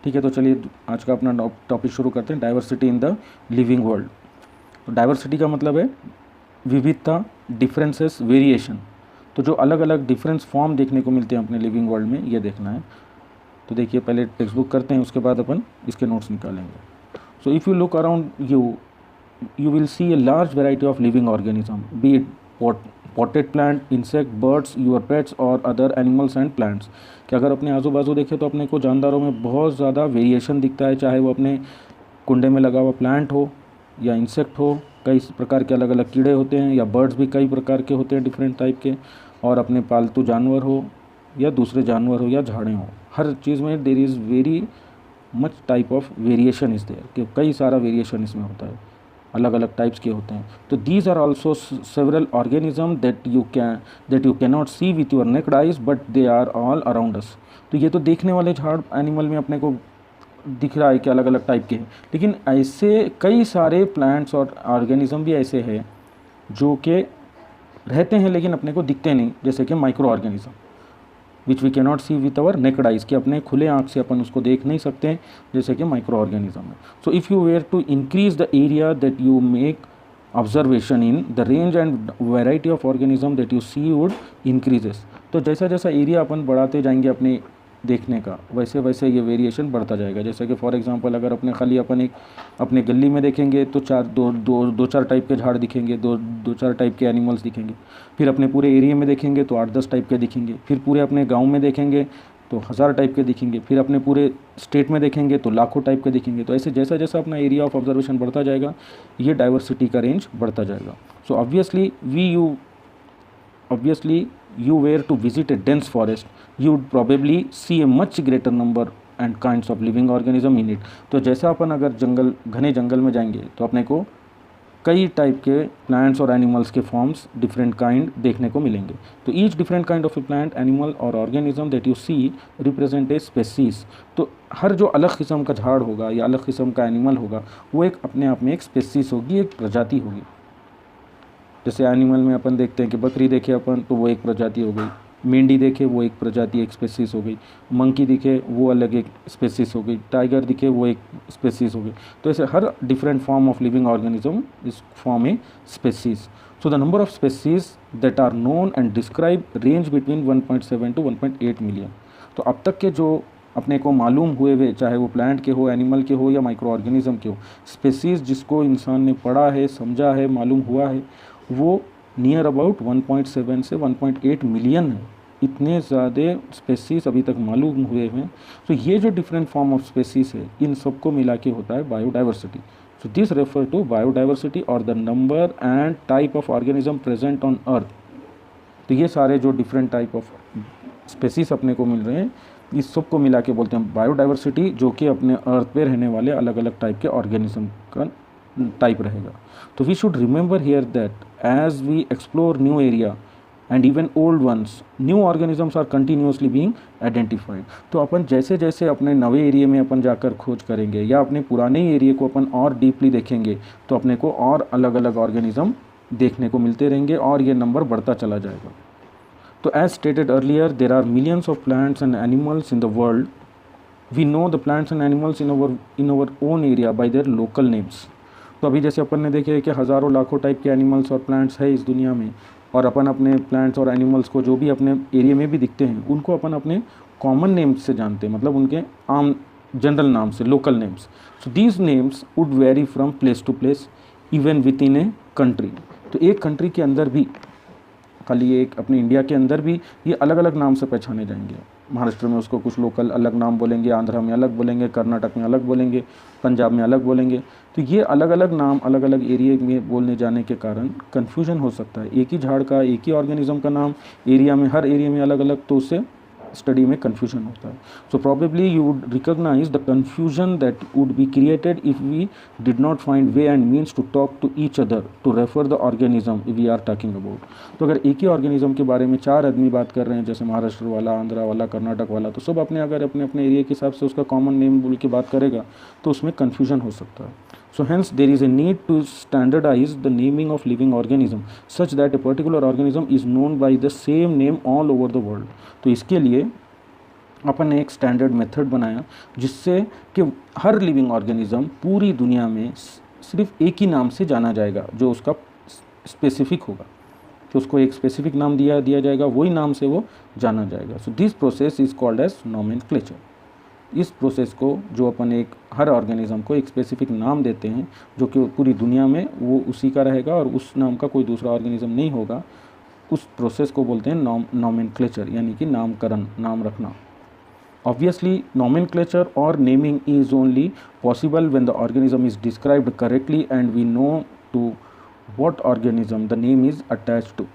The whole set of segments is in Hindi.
ठीक है, तो चलिए आज का अपना टॉपिक शुरू करते हैं, diversity in the living world. तो डाइवर्सिटी का मतलब है विविधता, डिफरेंसेस, वेरिएशन। तो जो अलग अलग डिफरेंस फॉर्म देखने को मिलते हैं अपने लिविंग वर्ल्ड में, ये देखना है। तो देखिए पहले टेक्स्ट बुक करते हैं, उसके बाद अपन इसके नोट्स निकालेंगे। सो if you look around you will see a large variety of living organism, be it potted plant, insect, birds, your pets or other animals and plants। कि अगर अपने आजू बाजू देखें तो अपने को जानदारों में बहुत ज़्यादा वेरिएशन दिखता है, चाहे वो अपने कुंडे में लगा हुआ प्लांट हो या इंसेक्ट हो, कई प्रकार के अलग अलग कीड़े होते हैं, या बर्ड्स भी कई प्रकार के होते हैं डिफरेंट टाइप के, और अपने पालतू जानवर हो या दूसरे जानवर हो या झाड़ें हो, हर चीज़ में there is very much type of variation is there, कि कई सारा वेरिएशन इसमें होता है, अलग अलग टाइप्स के होते हैं। तो these are also several organism that you can not see with your naked eyes but they are all around us. तो ये तो देखने वाले झाड़ एनिमल में अपने को दिख रहा है कि अलग अलग टाइप के हैं, लेकिन ऐसे कई सारे प्लांट्स और ऑर्गेनिज्म भी ऐसे हैं जो कि रहते हैं लेकिन अपने को दिखते नहीं, जैसे कि microorganism which we cannot see with our naked eyes, कि अपने खुले आँख से अपन उसको देख नहीं सकते हैं, जैसे कि माइक्रो ऑर्गेनिज्म है। So if you were to increase the area that you make observation in, the range and variety of organism that you see would increases. तो जैसा जैसा एरिया अपन बढ़ाते जाएंगे अपने देखने का, वैसे वैसे ये वेरिएशन बढ़ता जाएगा। जैसे कि फॉर एग्जांपल अगर अपने खाली अपन एक अपने गली में देखेंगे तो दो चार टाइप के झाड़ दिखेंगे, दो चार टाइप के एनिमल्स दिखेंगे। फिर अपने पूरे एरिया में देखेंगे तो 8-10 टाइप के दिखेंगे। फिर पूरे अपने गांव में देखेंगे तो 1000 टाइप के दिखेंगे। फिर अपने पूरे स्टेट में देखेंगे तो लाखों टाइप के दिखेंगे। तो ऐसे जैसा जैसा अपना एरिया ऑफ ऑब्जर्वेशन बढ़ता जाएगा, ये डाइवर्सिटी का रेंज बढ़ता जाएगा। सो obviously you were to visit a dense forest, you would probably see a much greater number and kinds of living organism in it। तो जैसा अपन अगर घने जंगल में जाएंगे तो अपने को कई टाइप के प्लांट्स और एनिमल्स के फॉर्म्स डिफरेंट काइंड देखने को मिलेंगे। तो each different kind of a plant, animal or organism that you see represent a species. तो हर जो अलग किस्म का झाड़ होगा या अलग किस्म का एनिमल होगा, वो एक अपने आप में एक स्पेसीज होगी, एक प्रजाति होगी। जैसे एनिमल में अपन देखते हैं कि बकरी देखे अपन तो वो एक प्रजाति हो गई, मेंढी देखे वो एक प्रजाति, एक स्पेसीज हो गई, मंकी दिखे वो अलग एक स्पेसीज हो गई, टाइगर दिखे वो एक स्पेसीज हो गई। तो ऐसे हर different form of living organism is form a species. So the number of species that are known and describe range between 1.7 to 1.8 million. तो अब तक के जो अपने को मालूम हुए हुए, चाहे वो प्लांट के हो, एनिमल के हो या माइक्रो ऑर्गेनिज्म के हो, स्पेसीज जिसको इंसान ने पढ़ा है, समझा है, मालूम हुआ है, वो नियर अबाउट 1.7 से 1.8 मिलियन है। इतने ज़्यादा स्पेसीज अभी तक मालूम हुए हैं। तो ये जो डिफरेंट फॉर्म ऑफ स्पेसीज है, इन सबको मिला के होता है biodiversity. So this refer to biodiversity or the number and type of organism present on earth. तो ये सारे जो डिफरेंट टाइप ऑफ स्पेसीज अपने को मिल रहे हैं, इस सबको मिला के बोलते हैं बायोडाइवर्सिटी, जो कि अपने अर्थ पे रहने वाले अलग अलग टाइप के ऑर्गेनिज्म का टाइप रहेगा। तो we should remember here that as we explore new area and even old ones, new organisms are continuously being identified। तो अपन जैसे जैसे अपने नए एरिया में अपन जाकर खोज करेंगे या अपने पुराने एरिया को अपन और डीपली देखेंगे, तो अपने को और अलग अलग ऑर्गेनिज्म देखने को मिलते रहेंगे और ये नंबर बढ़ता चला जाएगा। तो as stated earlier, there are millions of plants and animals in the world. We know the plants and animals in our own area by their local names. तो अभी जैसे अपन ने देखे कि हज़ारों लाखों टाइप के एनिमल्स और प्लांट्स है इस दुनिया में, और अपन अपने प्लांट्स और एनिमल्स को जो भी अपने एरिया में भी दिखते हैं, उनको अपन अपने कॉमन नेम्स से जानते हैं, मतलब उनके आम जनरल नाम से, local names. So these names would vary from place to place, even within a country. तो एक कंट्री के अंदर भी, खाली एक अपने इंडिया के अंदर भी ये अलग अलग नाम से पहचाने जाएंगे। महाराष्ट्र में उसको कुछ लोकल अलग नाम बोलेंगे, आंध्रा में अलग बोलेंगे, कर्नाटक में अलग बोलेंगे, पंजाब में अलग बोलेंगे। तो ये अलग अलग नाम अलग अलग एरिया में बोलने जाने के कारण कन्फ्यूजन हो सकता है। एक ही झाड़ का, एक ही ऑर्गेनिज्म का नाम एरिया में, हर एरिया में अलग अलग, तो उससे स्टडी में कन्फ्यूजन होता है। So probably you would recognise the confusion that would be created if we did not find ways and means to talk to each other to refer the organism we are talking about. तो अगर एक ही ऑर्गेनिज्म के बारे में 4 आदमी बात कर रहे हैं, जैसे महाराष्ट्र वाला, आंध्रा वाला, कर्नाटक वाला, तो सब अपने अगर अपने अपने एरिया के हिसाब से उसका कॉमन नेम बोल के बात करेगा तो उसमें कन्फ्यूजन हो सकता है। So hence there is a need to standardize the naming of living organism such that a particular organism is known by the same name all over the world। तो इसके लिए अपन ने एक स्टैंडर्ड मेथड बनाया जिससे कि हर लिविंग ऑर्गेनिज्म पूरी दुनिया में सिर्फ एक ही नाम से जाना जाएगा, जो उसका स्पेसिफिक होगा, तो उसको एक स्पेसिफिक नाम दिया जाएगा, वही नाम से वो जाना जाएगा। So this process is called as nomenclature. इस प्रोसेस को जो अपन एक हर ऑर्गेनिज्म को एक स्पेसिफिक नाम देते हैं जो कि पूरी दुनिया में वो उसी का रहेगा और उस नाम का कोई दूसरा ऑर्गेनिज्म नहीं होगा, उस प्रोसेस को बोलते हैं नोमेनक्लेचर, यानी कि नामकरण, नाम रखना। Obviously, nomenclature or naming is only possible when the organism is described correctly and we know to what organism the name is attached to।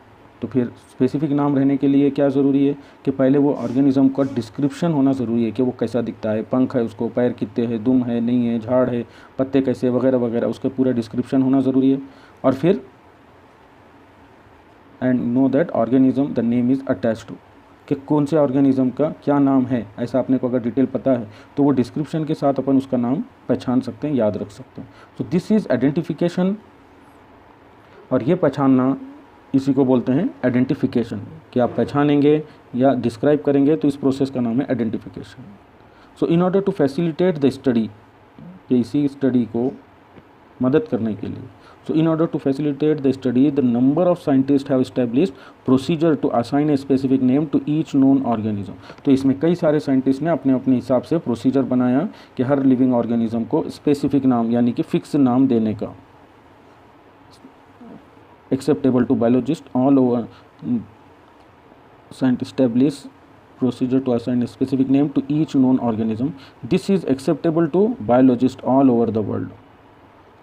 तो फिर स्पेसिफिक नाम रहने के लिए क्या ज़रूरी है कि पहले वो ऑर्गेनिज्म का डिस्क्रिप्शन होना ज़रूरी है कि वो कैसा दिखता है, पंख है उसको, पैर कितने हैं, दुम है नहीं है, झाड़ है, पत्ते कैसे, वगैरह वगैरह, उसका पूरा डिस्क्रिप्शन होना ज़रूरी है। और फिर and know that organism the name is attached to, कि कौन से ऑर्गेनिज्म का क्या नाम है, ऐसा अपने को अगर डिटेल पता है तो वो डिस्क्रिप्शन के साथ अपन उसका नाम पहचान सकते हैं, याद रख सकते हैं। तो दिस इज़ आइडेंटिफिकेशन, और ये पहचानना इसी को बोलते हैं आइडेंटिफिकेशन, कि आप पहचानेंगे या डिस्क्राइब करेंगे तो इस प्रोसेस का नाम है identification. So in order to facilitate the study, कि इसी स्टडी को मदद करने के लिए, so in order to facilitate the study, the number of scientists have established procedure to assign a specific name to each known organism। तो इसमें कई सारे साइंटिस्ट ने अपने अपने हिसाब से प्रोसीजर बनाया कि हर लिविंग ऑर्गेनिज्म को स्पेसिफिक नाम यानी कि फिक्स नाम देने का। Acceptable to biologist all over, scientist establish procedure to assign a specific name to each known organism। this is acceptable to biologists all over the world।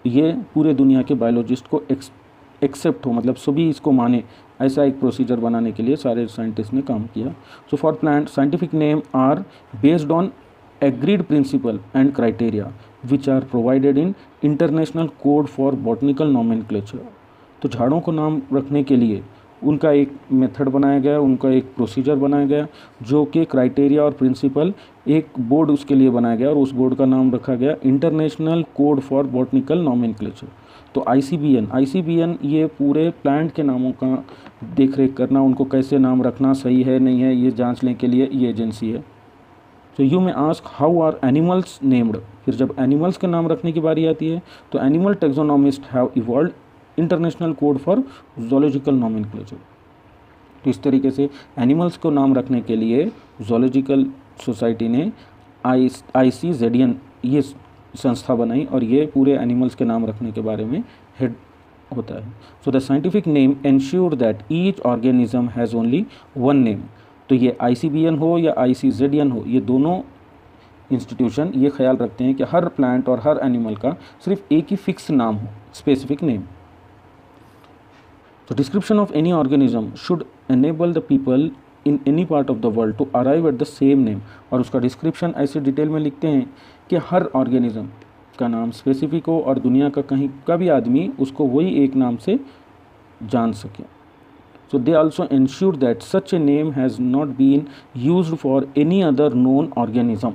ये पूरे दुनिया के बायोलॉजिस्ट को एक्सेप्ट हो, मतलब सभी इसको माने, ऐसा एक प्रोसीजर बनाने के लिए सारे साइंटिस्ट ने काम किया। So for plant scientific name are based on agreed principle and criteria which are provided in international code for botanical nomenclature. तो झाड़ों को नाम रखने के लिए उनका एक मेथड बनाया गया, उनका एक प्रोसीजर बनाया गया, जो कि क्राइटेरिया और प्रिंसिपल, एक बोर्ड उसके लिए बनाया गया और उस बोर्ड का नाम रखा गया international code for botanical nomenclature. तो ICBN ये पूरे प्लांट के नामों का देख रेख करना, उनको कैसे नाम रखना सही है नहीं है ये जांचने के लिए ये एजेंसी है। तो you may ask how are animals named. फिर जब एनिमल्स के नाम रखने की बारी आती है तो animal taxonomist have evolve international code for zoological nomenclature. तो इस तरीके से एनिमल्स को नाम रखने के लिए ज़ूलॉजिकल सोसाइटी ने ICZN ये संस्था बनाई और ये पूरे एनिमल्स के नाम रखने के बारे में हेड होता है। So the scientific name ensure that each organism has only one name. तो ये ICBN हो या ICZN हो, ये दोनों इंस्टीट्यूशन ये ख्याल रखते हैं कि हर प्लांट और हर एनिमल का सिर्फ एक ही फिक्स नाम हो, स्पेसिफिक नेम। तो description of any organism should enable the people in any part of the world to arrive at the same name. और उसका डिस्क्रिप्शन ऐसे डिटेल में लिखते हैं कि हर ऑर्गेनिज्म का नाम स्पेसिफिक हो और दुनिया का कहीं का भी आदमी उसको वही एक नाम से जान सके। So they also ensure that such a name has not been used for any other known organism.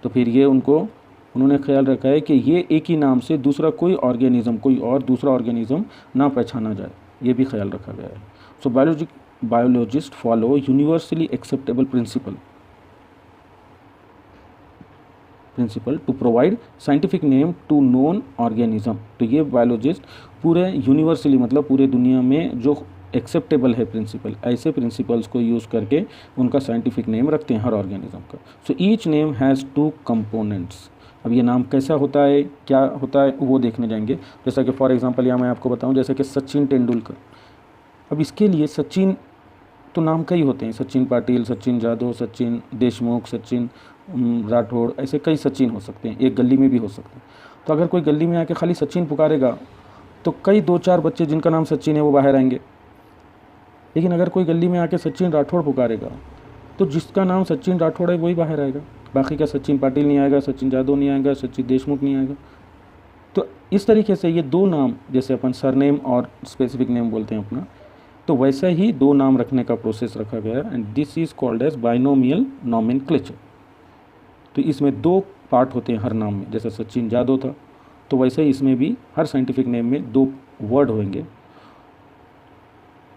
तो फिर ये उन्होंने ख्याल रखा है कि ये एक ही नाम से दूसरा कोई ऑर्गेनिज्म, कोई और दूसरा ऑर्गेनिज्म ना पहचाना जाए, ये भी ख्याल रखा गया है। So biologist follow universally acceptable principle to provide scientific name to known organism. तो ये बायोलॉजिस्ट पूरे यूनिवर्सली मतलब पूरे दुनिया में जो एक्सेप्टेबल है प्रिंसिपल, ऐसे प्रिंसिपल्स को यूज़ करके उनका साइंटिफिक नेम रखते हैं हर ऑर्गेनिज्म का। So each name has two components. अब ये नाम कैसा होता है, क्या होता है, वो देखने जाएंगे। जैसा कि फॉर एग्जांपल यहाँ मैं आपको बताऊँ, जैसे कि सचिन तेंदुलकर। अब इसके लिए सचिन तो नाम कई होते हैं, सचिन पाटिल, सचिन जादव, सचिन देशमुख, सचिन राठौड़, ऐसे कई सचिन हो सकते हैं, एक गली में भी हो सकते हैं। तो अगर कोई गली में आके खाली सचिन पुकारेगा तो कई 2-4 बच्चे जिनका नाम सचिन है वो बाहर आएंगे। लेकिन अगर कोई गली में आके सचिन राठौड़ पुकारेगा तो जिसका नाम सचिन राठौड़ है वही बाहर आएगा, बाकी का सचिन पाटिल नहीं आएगा, सचिन जादव नहीं आएगा, सचिन देशमुख नहीं आएगा। तो इस तरीके से ये दो नाम, जैसे अपन सरनेम और स्पेसिफिक नेम बोलते हैं अपना, तो वैसे ही दो नाम रखने का प्रोसेस रखा गया है and this is called as binomial nomenclature. तो इसमें 2 पार्ट होते हैं हर नाम में, जैसे सचिन जादव था तो वैसे ही इसमें भी हर साइंटिफिक नेम में 2 वर्ड होंगे।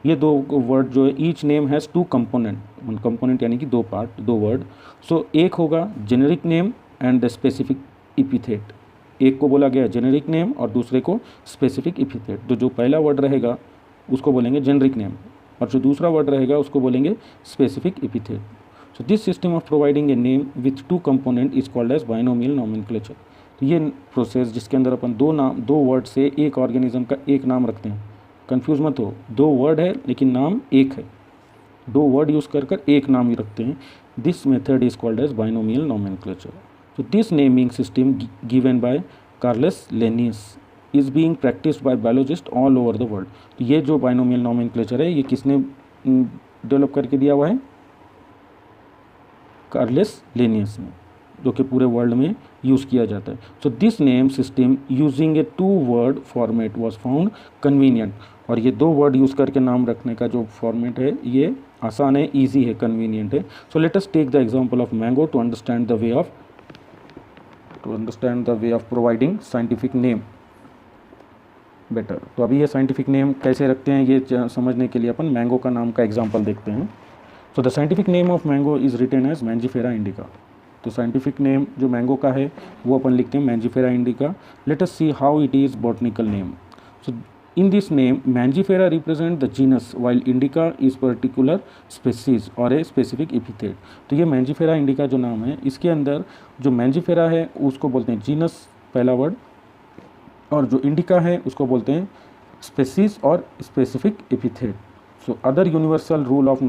ये 2 वर्ड जो है each name has 2 component, component यानी कि दो पार्ट, दो वर्ड। सो एक होगा generic name and the specific epithet. एक को बोला गया जेनेरिक नेम और दूसरे को स्पेसिफिक इपिथेट। तो जो पहला वर्ड रहेगा उसको बोलेंगे जेनेरिक नेम और जो दूसरा वर्ड रहेगा उसको बोलेंगे specific epithet. So this system of providing a name with two component is called as binomial nomenclature. तो ये प्रोसेस जिसके अंदर अपन दो वर्ड से एक ऑर्गेनिज्म का एक नाम रखते हैं। कंफ्यूज मत हो, दो वर्ड है लेकिन नाम एक है, दो वर्ड यूज़ कर कर एक नाम ही रखते हैं। This method is called as binomial nomenclature. So this naming system given by Carlos Linnaeus is being practiced by biologists all over the world। तो ये जो बाइनोमियल नोमेनक्लेचर है ये किसने डेवलप करके दिया हुआ है? कार्लेस लिनियस ने, जो कि पूरे वर्ल्ड में यूज़ किया जाता है। So this name system using a two word format was found convenient. और ये दो वर्ड यूज़ करके नाम रखने का जो फॉर्मेट है ये आसान है, ईजी है, कन्वीनियंट है। So let us take the example of mango to understand the way of providing scientific name better. तो अभी ये साइंटिफिक नेम कैसे रखते हैं ये समझने के लिए अपन मैंगो का नाम का एग्जांपल देखते हैं। So the scientific name of mango is written as Mangifera indica. तो साइंटिफिक नेम जो मैंगो का है वो अपन लिखते हैं Mangifera indica. Let us see how it is botanical name. So in this name Mangifera represent the genus while Indica is particular species or a specific epithet। तो ये Mangifera indica जो नाम है इसके अंदर जो Mangifera है उसको बोलते हैं जीनस पहला वर्ड, और जो इंडिका है उसको बोलते हैं स्पेसीज और specific epithet. So other universal rule of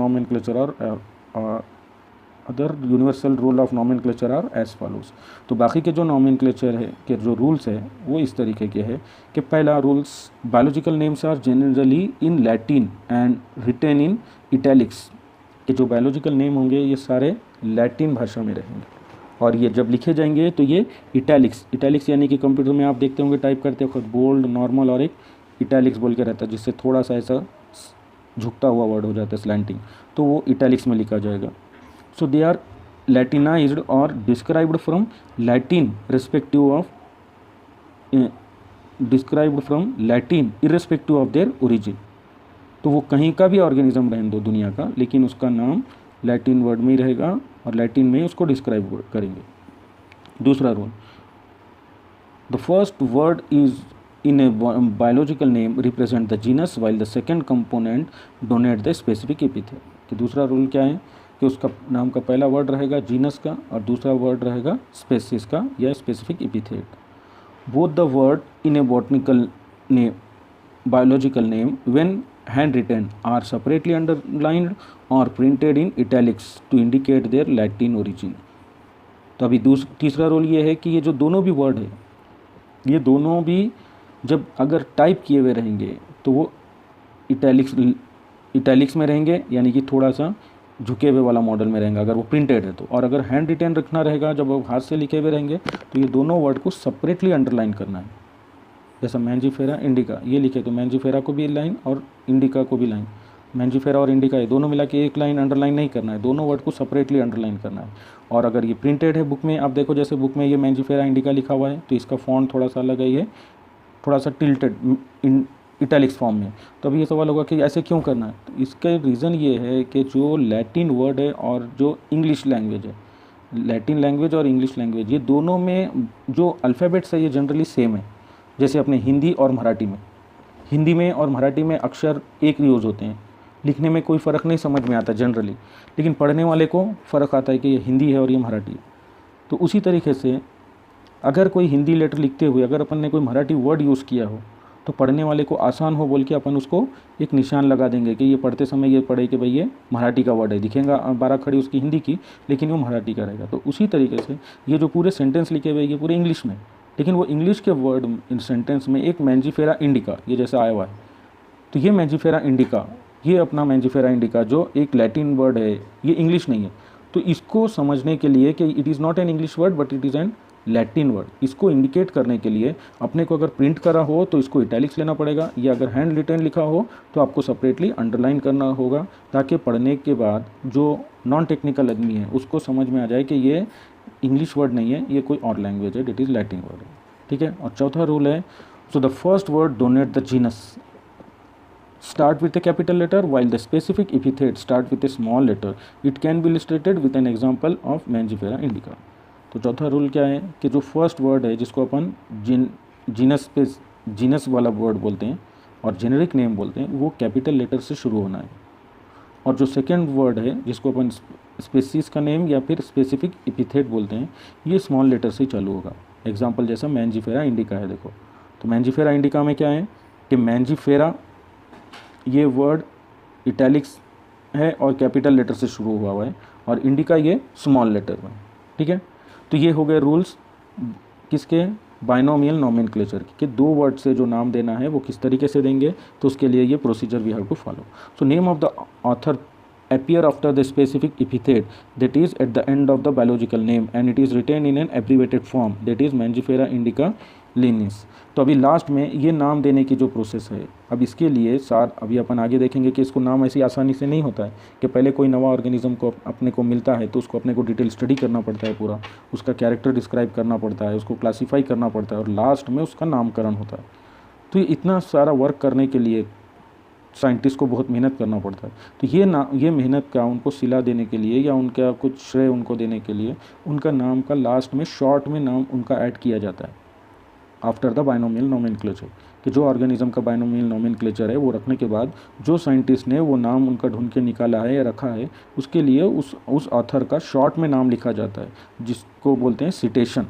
nomenclature are as follows. तो बाकी के जो नॉमेनक्लेचर है के जो रूल्स है वो इस तरीके के है कि पहला rules, biological names are generally in Latin and written in italics. कि जो बायोलॉजिकल नेम होंगे ये सारे लैटिन भाषा में रहेंगे और ये जब लिखे जाएंगे तो ये इटैलिक्स यानी कि कंप्यूटर में आप देखते होंगे टाइप करते वक्त बोल्ड, नॉर्मल और एक इटैलिक्स बोल के रहता है जिससे थोड़ा सा ऐसा झुकता हुआ वर्ड हो जाता है, स्लैंटिंग, तो वो इटैलिक्स में लिखा जाएगा। So they are Latinized or described from Latin irrespective of their origin। तो वो कहीं का भी ऑर्गेनिज्म रहने दो दुनिया का, लेकिन उसका नाम लैटिन वर्ड में ही रहेगा और लैटिन में ही उसको डिस्क्राइब करेंगे। दूसरा rule, the first word is in a biological name represent the genus while the second component donate the specific epithet। कि दूसरा रूल क्या है कि उसका नाम का पहला वर्ड रहेगा जीनस का और दूसरा वर्ड रहेगा स्पेसीज का या specific epithet. Both the word in a botanical name biological name when hand written are separately underlined or printed in italics to indicate their Latin origin. तो अभी तीसरा रूल ये है कि ये जो दोनों भी वर्ड है ये दोनों भी जब अगर टाइप किए हुए रहेंगे तो वो इटैलिक्स में रहेंगे, यानी कि थोड़ा सा झुके हुए वाला मॉडल में रहेंगे अगर वो प्रिंटेड है तो, और अगर हैंड रिटेन रखना रहेगा जब वो हाथ से लिखे हुए रहेंगे तो ये दोनों वर्ड को सेपरेटली अंडरलाइन करना है। जैसा मैंजीफेरा इंडिका ये लिखे तो मैंजीफेरा को भी लाइन और इंडिका को भी लाइन, मैंजीफेरा और इंडिका ये दोनों मिला के एक लाइन अंडरलाइन नहीं करना है, दोनों वर्ड को सेपरेटली अंडरलाइन करना है। और अगर ये प्रिंटेड है बुक में, आप देखो जैसे बुक में ये मैंजीफेरा इंडिका लिखा हुआ है तो इसका फॉन्ट थोड़ा सा अलग है, ये थोड़ा सा टिल्टेड इन इटैलिक्स फॉर्म में। तो अभी ये सवाल होगा कि ऐसे क्यों करना है, तो इसका रीज़न ये है कि जो लैटिन वर्ड है और जो इंग्लिश लैंग्वेज है, लैटिन लैंग्वेज और इंग्लिश लैंग्वेज ये दोनों में जो अल्फ़ाबेट्स है ये जनरली सेम है। जैसे अपने हिंदी और मराठी में, हिंदी में और मराठी में अक्षर एक यूज़ होते हैं, लिखने में कोई फ़र्क नहीं समझ में आता जनरली, लेकिन पढ़ने वाले को फ़र्क आता है कि ये हिंदी है और ये मराठी है। तो उसी तरीके से अगर कोई हिंदी लेटर लिखते हुए अगर अपन ने कोई मराठी वर्ड यूज़ किया हो तो पढ़ने वाले को आसान हो बोल के अपन उसको एक निशान लगा देंगे कि ये पढ़ते समय ये पढ़े कि भाई ये मराठी का वर्ड है, दिखेगा 12 खड़ी उसकी हिंदी की लेकिन वो मराठी का रहेगा। तो उसी तरीके से ये जो पूरे सेंटेंस लिखे हुए ये पूरे इंग्लिश में, लेकिन वो इंग्लिश के वर्ड इन सेंटेंस में एक मैंजीफेरा इंडिका ये जैसा आया हुआ है, तो ये मैंजीफेरा इंडिका, ये अपना मैंजीफेरा इंडिका जो एक लैटिन वर्ड है ये इंग्लिश नहीं है। तो इसको समझने के लिए कि it is not an English word but it is an Latin word, इसको इंडिकेट करने के लिए अपने को अगर प्रिंट करा हो तो इसको इटैलिक्स लेना पड़ेगा, या अगर हैंड रिटन लिखा हो तो आपको सेपरेटली अंडरलाइन करना होगा ताकि पढ़ने के बाद जो नॉन टेक्निकल आदमी है उसको समझ में आ जाए कि ये इंग्लिश वर्ड नहीं है, ये कोई और लैंग्वेज है, इट इज़ लैटिन वर्ड है। ठीक है। और चौथा रूल है, so the first word donate the genus. start with a capital letter while the specific epithet start with a small letter. It can be illustrated with an example of Mangifera indica. तो चौथा रूल क्या है कि जो फर्स्ट वर्ड है जिसको अपन जीनस वाला वर्ड बोलते हैं और जेनेरिक नेम बोलते हैं वो कैपिटल लेटर से शुरू होना है, और जो सेकेंड वर्ड है जिसको अपन स्पेसीज का नेम या फिर स्पेसिफिक एपिथेट बोलते हैं ये स्मॉल लेटर से चालू होगा। एग्जांपल जैसा मैंजीफेरा इंडिका है, देखो तो मैंजीफेरा इंडिका में क्या है कि मैंजीफेरा ये वर्ड इटैलिक्स है और कैपिटल लेटर से शुरू हुआ है, और इंडिका ये स्मॉल लेटर में। ठीक है, तो ये हो गए रूल्स किसके, बाइनोमियल नोमेनक्लेचर के। दो वर्ड से जो नाम देना है वो किस तरीके से देंगे, तो उसके लिए ये procedure we have to follow. So name of the author appear after the specific epithet that is at the end of the biological name and it is written in an abbreviated form that is Mangifera indica lineis। तो अभी लास्ट में ये नाम देने की जो प्रोसेस है, अब इसके लिए अभी अपन आगे देखेंगे कि इसको नाम ऐसी आसानी से नहीं होता है कि पहले कोई नवा ऑर्गेनिज्म को अपने को मिलता है तो उसको अपने को डिटेल स्टडी करना पड़ता है, पूरा उसका कैरेक्टर डिस्क्राइब करना पड़ता है, उसको क्लासीफाई करना पड़ता है और लास्ट में उसका नामकरण होता है। तो ये इतना सारा वर्क करने के लिए साइंटिस्ट को बहुत मेहनत करना पड़ता है। तो ये मेहनत का उनको सिला देने के लिए या उनका कुछ श्रेय उनको देने के लिए उनका नाम का लास्ट में शॉर्ट में नाम उनका ऐड किया जाता है आफ्टर द बाइनोमियल नोमेनक्लेचर, कि जो ऑर्गेनिज्म का बाइनोमियल नोमेनक्लेचर है वो रखने के बाद जो साइंटिस्ट ने वो नाम उनका ढूंढ के निकाला है या रखा है उसके लिए उस ऑथर का शॉर्ट में नाम लिखा जाता है जिसको बोलते हैं सिटेशन,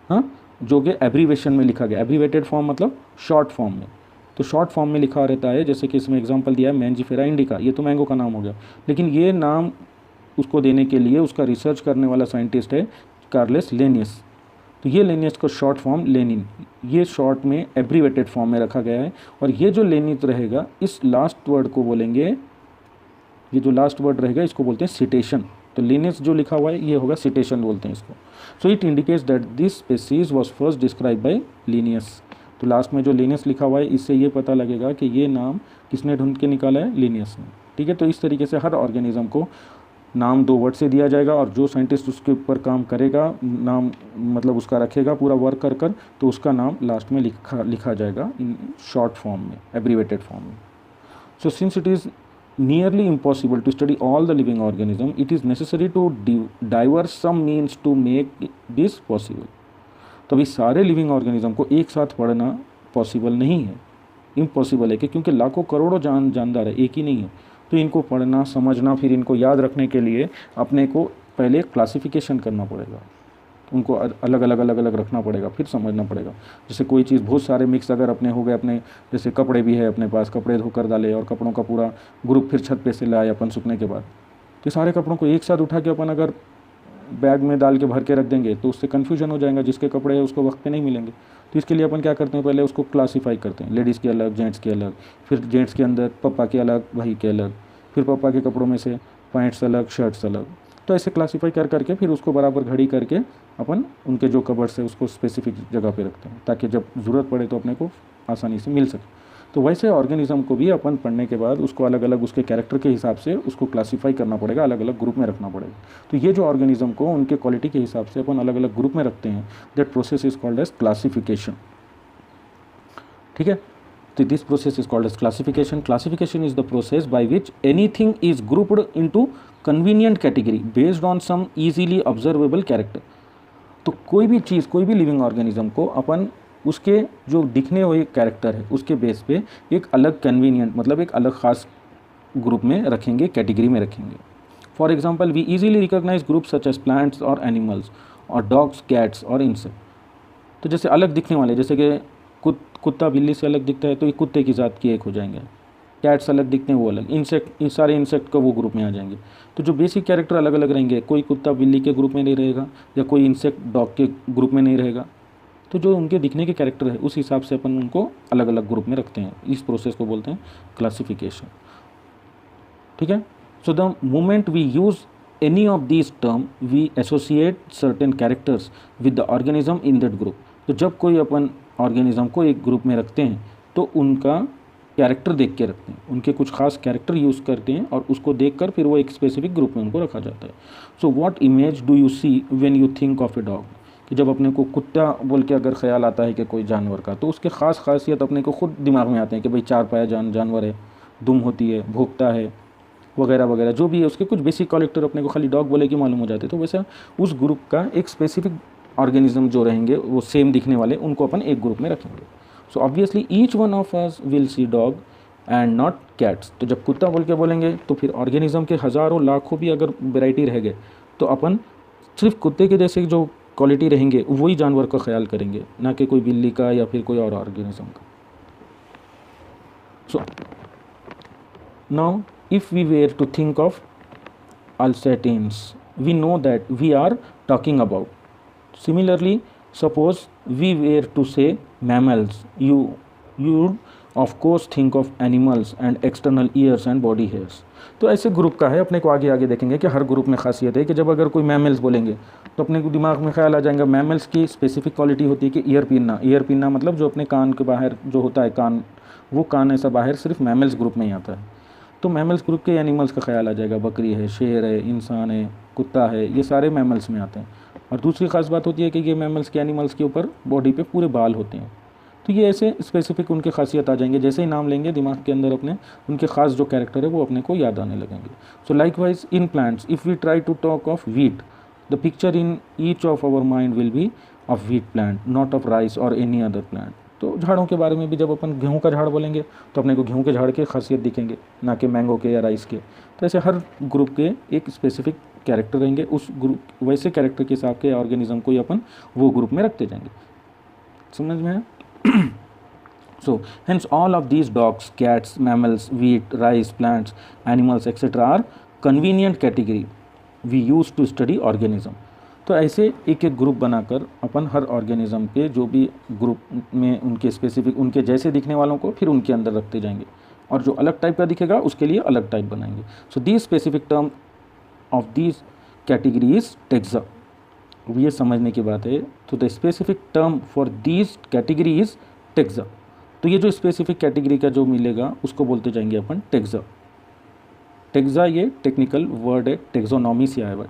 हाँ, जो कि एब्रीवेशन में लिखा गया। एब्रीवेटेड फॉर्म मतलब शॉर्ट फॉर्म में, तो शॉर्ट फॉर्म में लिखा रहता है। जैसे कि इसमें एग्जांपल दिया है मैंजीफेरा इंडिका, ये तो मैंगो का नाम हो गया, लेकिन ये नाम उसको देने के लिए उसका रिसर्च करने वाला साइंटिस्ट है कार्लेस लेनियस। तो ये लेनियस का शॉर्ट फॉर्म लेनिन, ये शॉर्ट में एब्रीवेटेड फॉर्म में रखा गया है। और ये जो लेनिन रहेगा इस लास्ट वर्ड को बोलेंगे, ये जो लास्ट वर्ड रहेगा इसको बोलते हैं सिटेशन। तो लेनियस जो लिखा हुआ है ये होगा सिटेशन बोलते हैं इसको। So it indicates that this species was first describe by Linnaeus. तो लास्ट में जो लिनियस लिखा हुआ है इससे ये पता लगेगा कि ये नाम किसने ढूंढ के निकाला है, लिनियस ने। ठीक है, तो इस तरीके से हर ऑर्गेनिज्म को नाम दो वर्ड से दिया जाएगा और जो साइंटिस्ट उसके ऊपर काम करेगा, नाम मतलब उसका रखेगा पूरा वर्क कर तो उसका नाम लास्ट में लिखा जाएगा इन शॉर्ट फॉर्म में, एब्रीवेटेड फॉर्म में। So since it is nearly impossible to study all the living organism, it is necessary to diverse some means to make this possible। तो अभी सारे लिविंग ऑर्गेनिज्म को एक साथ पढ़ना पॉसिबल नहीं है, इम्पॉसिबल है कि क्योंकि लाखों करोड़ों जानदार है, एक ही नहीं है। तो इनको पढ़ना समझना फिर इनको याद रखने के लिए अपने को पहले क्लासिफिकेशन करना पड़ेगा, उनको अलग अलग रखना पड़ेगा, फिर समझना पड़ेगा। जैसे कोई चीज़ बहुत सारे मिक्स अगर अपने हो गए, अपने जैसे कपड़े भी है अपने पास, कपड़े धोकर डाले और कपड़ों का पूरा ग्रुप फिर छत पे से लाए अपन सूखने के बाद, तो सारे कपड़ों को एक साथ उठा के अपन अगर बैग में डाल के भर के रख देंगे तो उससे कन्फ्यूजन हो जाएगा, जिसके कपड़े हैं उसको वक्त पे नहीं मिलेंगे। तो इसके लिए अपन क्या करते हैं, पहले उसको क्लासीफाई करते हैं, लेडीज़ के अलग, जेंट्स के अलग, फिर जेंट्स के अंदर पप्पा के अलग, भाई के अलग, फिर पप्पा के कपड़ों में से पैंट्स अलग, शर्ट्स अलग। तो ऐसे क्लासीफाई करके फिर उसको बराबर घड़ी करके अपन उनके जो कबर्ड्स है उसको स्पेसिफिक जगह पे रखते हैं ताकि जब ज़रूरत पड़े तो अपने को आसानी से मिल सके। तो वैसे ऑर्गेनिज्म को भी अपन पढ़ने के बाद उसको अलग अलग उसके कैरेक्टर के हिसाब से उसको क्लासीफाई करना पड़ेगा, अलग अलग ग्रुप में रखना पड़ेगा। तो ये जो ऑर्गेनिज्म को उनके क्वालिटी के हिसाब से अपन अलग अलग ग्रुप में रखते हैं, that process is called as classification. ठीक है, तो this process is called as classification. Classification is the process by which anything is grouped into convenient category based on some easily observable character. तो कोई भी चीज़, कोई भी लिविंग ऑर्गेनिज्म को अपन उसके जो दिखने हुए कैरेक्टर है उसके बेस पे एक अलग कन्वीनियंट मतलब एक अलग ख़ास ग्रुप में रखेंगे, कैटेगरी में रखेंगे। For example we easily recognize group such as plants और एनिमल्स और डॉग्स, कैट्स और इंसेक्ट। तो जैसे अलग दिखने वाले, जैसे कि कुत्ता बिल्ली से अलग दिखता है तो ये कुत्ते की जात की एक हो जाएंगे, कैट्स अलग दिखते हैं वो अलग, इंसेक्ट इन सारे इंसेक्ट का वो ग्रुप में आ जाएंगे। तो जो बेसिक कैरेक्टर अलग अलग रहेंगे, कोई कुत्ता बिल्ली के ग्रुप में नहीं रहेगा या कोई इंसेक्ट डॉग के ग्रुप में नहीं रहेगा। तो जो उनके दिखने के कैरेक्टर है उस हिसाब से अपन उनको अलग अलग ग्रुप में रखते हैं। इस प्रोसेस को बोलते हैं क्लासिफिकेशन। ठीक है, so the moment we use any of these term we associate certain characters with the organism in that group. तो जब कोई अपन ऑर्गेनिज्म को एक ग्रुप में रखते हैं तो उनका कैरेक्टर देख के रखते हैं, उनके कुछ खास कैरेक्टर यूज़ करते हैं और उसको देखकर फिर वो एक स्पेसिफिक ग्रुप में उनको रखा जाता है। So what image do you see when you think of a dog. कि जब अपने को कुत्ता बोल के अगर ख्याल आता है कि कोई जानवर का, तो उसके ख़ास खासियत अपने को खुद दिमाग में आते हैं कि भाई चार पाया जानवर है, दुम होती है, भोंकता है, वगैरह वगैरह, जो भी है उसके कुछ बेसिक करेक्टर अपने को खाली डॉग बोले कि मालूम हो जाते। तो वैसा उस ग्रुप का एक स्पेसिफिक ऑर्गेनिज्म जो रहेंगे वो सेम दिखने वाले, उनको अपन एक ग्रुप में रखेंगे। So obviously each one of us will see dog and not cats. तो जब कुत्ता बोल के बोलेंगे तो फिर ऑर्गेनिज्म के हज़ारों लाखों भी अगर वेराइटी रह गए तो अपन सिर्फ कुत्ते के जैसे जो क्वालिटी रहेंगे वही जानवर का ख्याल करेंगे, ना कि कोई बिल्ली का या फिर कोई और ऑर्गेनिज्म का। So now if we were to think of Alsatians, we know that we are talking about. Similarly, suppose we were to say mammals, you would of course think of animals and external ears and body hairs. तो ऐसे ग्रुप का है, अपने को आगे आगे देखेंगे कि हर ग्रुप में खासियत है कि जब अगर कोई मैमल्स बोलेंगे तो अपने को दिमाग में ख्याल आ जाएगा। मैमल्स की स्पेसिफिक क्वालिटी होती है कि ईयर पीनना मतलब जो अपने कान के बाहर जो होता है कान, वो कान ऐसा बाहर सिर्फ मैमल्स ग्रुप में ही आता है। तो मैमल्स ग्रुप के एनिमल्स का ख्याल आ जाएगा, बकरी है, शेर है, इंसान है, कुत्ता है, ये सारे मैमल्स में आते हैं। और दूसरी ख़ास बात होती है कि ये मैमल्स के एनिमल्स के ऊपर बॉडी पे पूरे बाल होते हैं। तो ये ऐसे स्पेसिफिक उनके खासियत आ जाएंगे, जैसे ही नाम लेंगे दिमाग के अंदर अपने उनके ख़ास जो कैरेक्टर है वो अपने को याद आने लगेंगे। So likewise in plants, if we try to talk of wheat, the picture in each of our mind will be of wheat plant, not of rice और एनी अदर प्लांट। तो झाड़ों के बारे में भी जब अपन गेहूं का झाड़ बोलेंगे तो अपने को गेहूं के झाड़ के खासियत दिखेंगे, ना कि मैंगो के या राइस के। तो ऐसे हर ग्रुप के एक स्पेसिफिक कैरेक्टर रहेंगे, उस ग्रुप वैसे कैरेक्टर के हिसाब के ऑर्गेनिज्म को ही अपन वो ग्रुप में रखते जाएंगे। समझ में है? So hence all of these dogs, cats, mammals, wheat, rice, plants, animals etcetera are convenient category we use to study organism. तो ऐसे एक एक ग्रुप बनाकर अपन हर ऑर्गेनिज्म के जो भी ग्रुप में उनके स्पेसिफिक उनके जैसे दिखने वालों को फिर उनके अंदर रखते जाएंगे, और जो अलग टाइप का दिखेगा उसके लिए अलग टाइप बनाएंगे। So this specific term of this category is taxa. ये समझने की बात है। तो the specific term for this category is taxa. तो ये जो स्पेसिफिक कैटेगरी का जो मिलेगा उसको बोलते जाएंगे अपन टेक्सा। टेक्सा ये टेक्निकल वर्ड है, टेक्सोनॉमी से आया हुआ।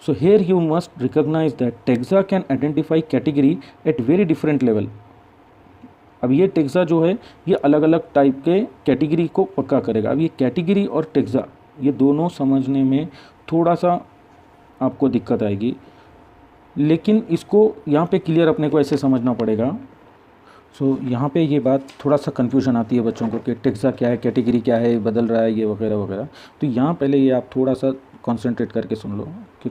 So here you must recognize that taxa can identify category at very different level. अब ये टेक्सा जो है ये अलग अलग टाइप के कैटेगरी को पक्का करेगा। अब ये कैटेगरी और टेक्सा ये दोनों समझने में थोड़ा सा आपको दिक्कत आएगी, लेकिन इसको यहाँ पे क्लियर अपने को ऐसे समझना पड़ेगा। सो यहाँ पे ये बात थोड़ा सा कन्फ्यूजन आती है बच्चों को कि टेक्सा क्या है, कैटेगरी क्या है, बदल रहा है ये वगैरह वगैरह। तो यहाँ पहले ये आप थोड़ा सा कॉन्सेंट्रेट करके सुन लो कि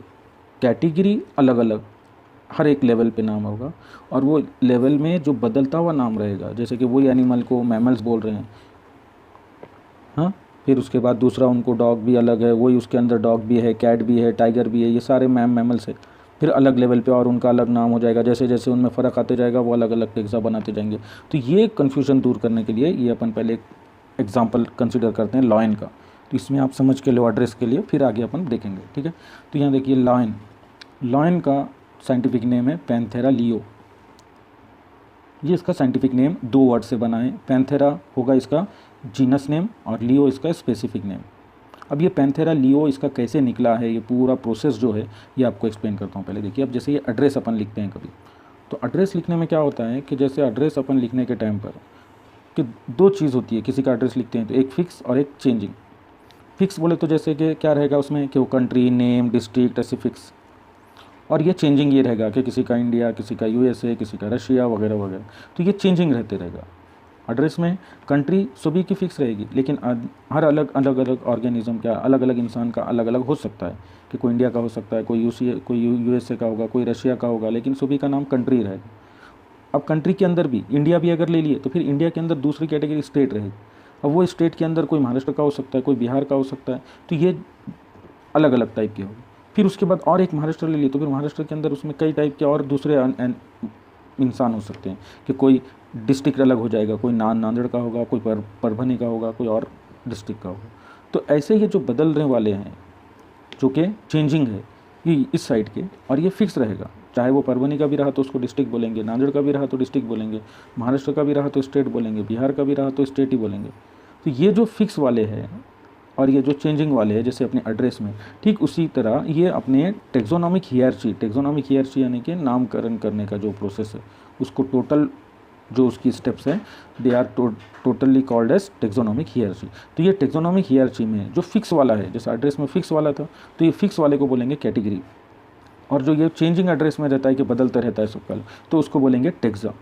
कैटेगरी अलग अलग हर एक लेवल पे नाम होगा, और वो लेवल में जो बदलता हुआ नाम रहेगा, जैसे कि वही एनिमल को मैमल्स बोल रहे हैं, हाँ, फिर उसके बाद दूसरा उनको डॉग भी अलग है, वही उसके अंदर डॉग भी है, कैट भी है, टाइगर भी है, ये सारे मैमल्स है, फिर अलग लेवल पे और उनका अलग नाम हो जाएगा। जैसे जैसे उनमें फ़र्क आते जाएगा वो अलग अलग टेक्सा बनाते जाएंगे। तो ये कन्फ्यूजन दूर करने के लिए ये अपन पहले एक एग्जाम्पल कंसिडर करते हैं लॉयन का। तो इसमें आप समझ के लो एड्रेस के लिए, फिर आगे अपन देखेंगे, ठीक है। तो यहाँ देखिए लॉयन का साइंटिफिक नेम है पैंथेरा लियो। ये इसका साइंटिफिक नेम दो वर्ड से बना है। पैंथेरा होगा इसका जीनस नेम और लियो इसका स्पेसिफिक नेम। अब ये पैंथेरा लियो इसका कैसे निकला है, ये पूरा प्रोसेस जो है ये आपको एक्सप्लेन करता हूँ। पहले देखिए, अब जैसे ये एड्रेस अपन लिखते हैं कभी, तो एड्रेस लिखने में क्या होता है कि जैसे एड्रेस अपन लिखने के टाइम पर कि दो चीज़ होती है, किसी का एड्रेस लिखते हैं तो एक फिक्स और एक चेंजिंग। फिक्स बोले तो जैसे कि क्या रहेगा उसमें कि वो कंट्री नेम, डिस्ट्रिक्ट, ऐसे फिक्स, और ये चेंजिंग ये रहेगा कि किसी का इंडिया, किसी का यूएसए, किसी का रशिया वगैरह वगैरह। तो ये चेंजिंग रहते रहेगा। एड्रेस में कंट्री सभी की फिक्स रहेगी, लेकिन हर अलग अलग ऑर्गेनिज्म का, अलग अलग इंसान का अलग अलग हो सकता है कि कोई इंडिया का हो सकता है, कोई यूएसए का होगा, कोई रशिया का होगा, लेकिन सभी का नाम कंट्री रहेगा। अब कंट्री के अंदर भी इंडिया भी अगर ले लिए तो फिर इंडिया के अंदर दूसरी कैटेगरी स्टेट रहेगी। अब वो स्टेट के अंदर कोई महाराष्ट्र का हो सकता है, कोई बिहार का हो सकता है, तो ये अलग अलग टाइप की होगी। फिर उसके बाद और एक महाराष्ट्र ले लिए तो फिर महाराष्ट्र के अंदर उसमें कई टाइप के और दूसरे इंसान हो सकते हैं कि कोई डिस्ट्रिक्ट अलग हो जाएगा, कोई नांदेड़ का होगा, कोई परभनी का होगा, कोई और डिस्ट्रिक्ट का होगा। तो ऐसे ये जो बदलने वाले हैं जो कि चेंजिंग है ये इस साइड के, और ये फिक्स रहेगा। चाहे वो परभनी का भी रहा तो उसको डिस्ट्रिक्ट बोलेंगे, नांदेड़ का भी रहा तो डिस्ट्रिक्ट बोलेंगे, महाराष्ट्र का भी रहा तो स्टेट बोलेंगे, बिहार का भी रहा तो स्टेट ही बोलेंगे। तो ये जो फिक्स वाले हैं और ये जो चेंजिंग वाले हैं जैसे अपने एड्रेस में, ठीक उसी तरह ये अपने टेक्सोनॉमिक हियरarchy यानी कि नामकरण करने का जो प्रोसेस है उसको टोटल जो उसकी स्टेप्स हैं they are totally called as taxonomic hierarchy. तो ये टेक्सोनॉमिक हियरarchy में जो फिक्स वाला है, जैसे एड्रेस में फिक्स वाला था तो ये फिक्स वाले को बोलेंगे कैटेगरी, और जो ये चेंजिंग एड्रेस में रहता है कि बदलता रहता है सब कल, तो उसको बोलेंगे टेक्सा।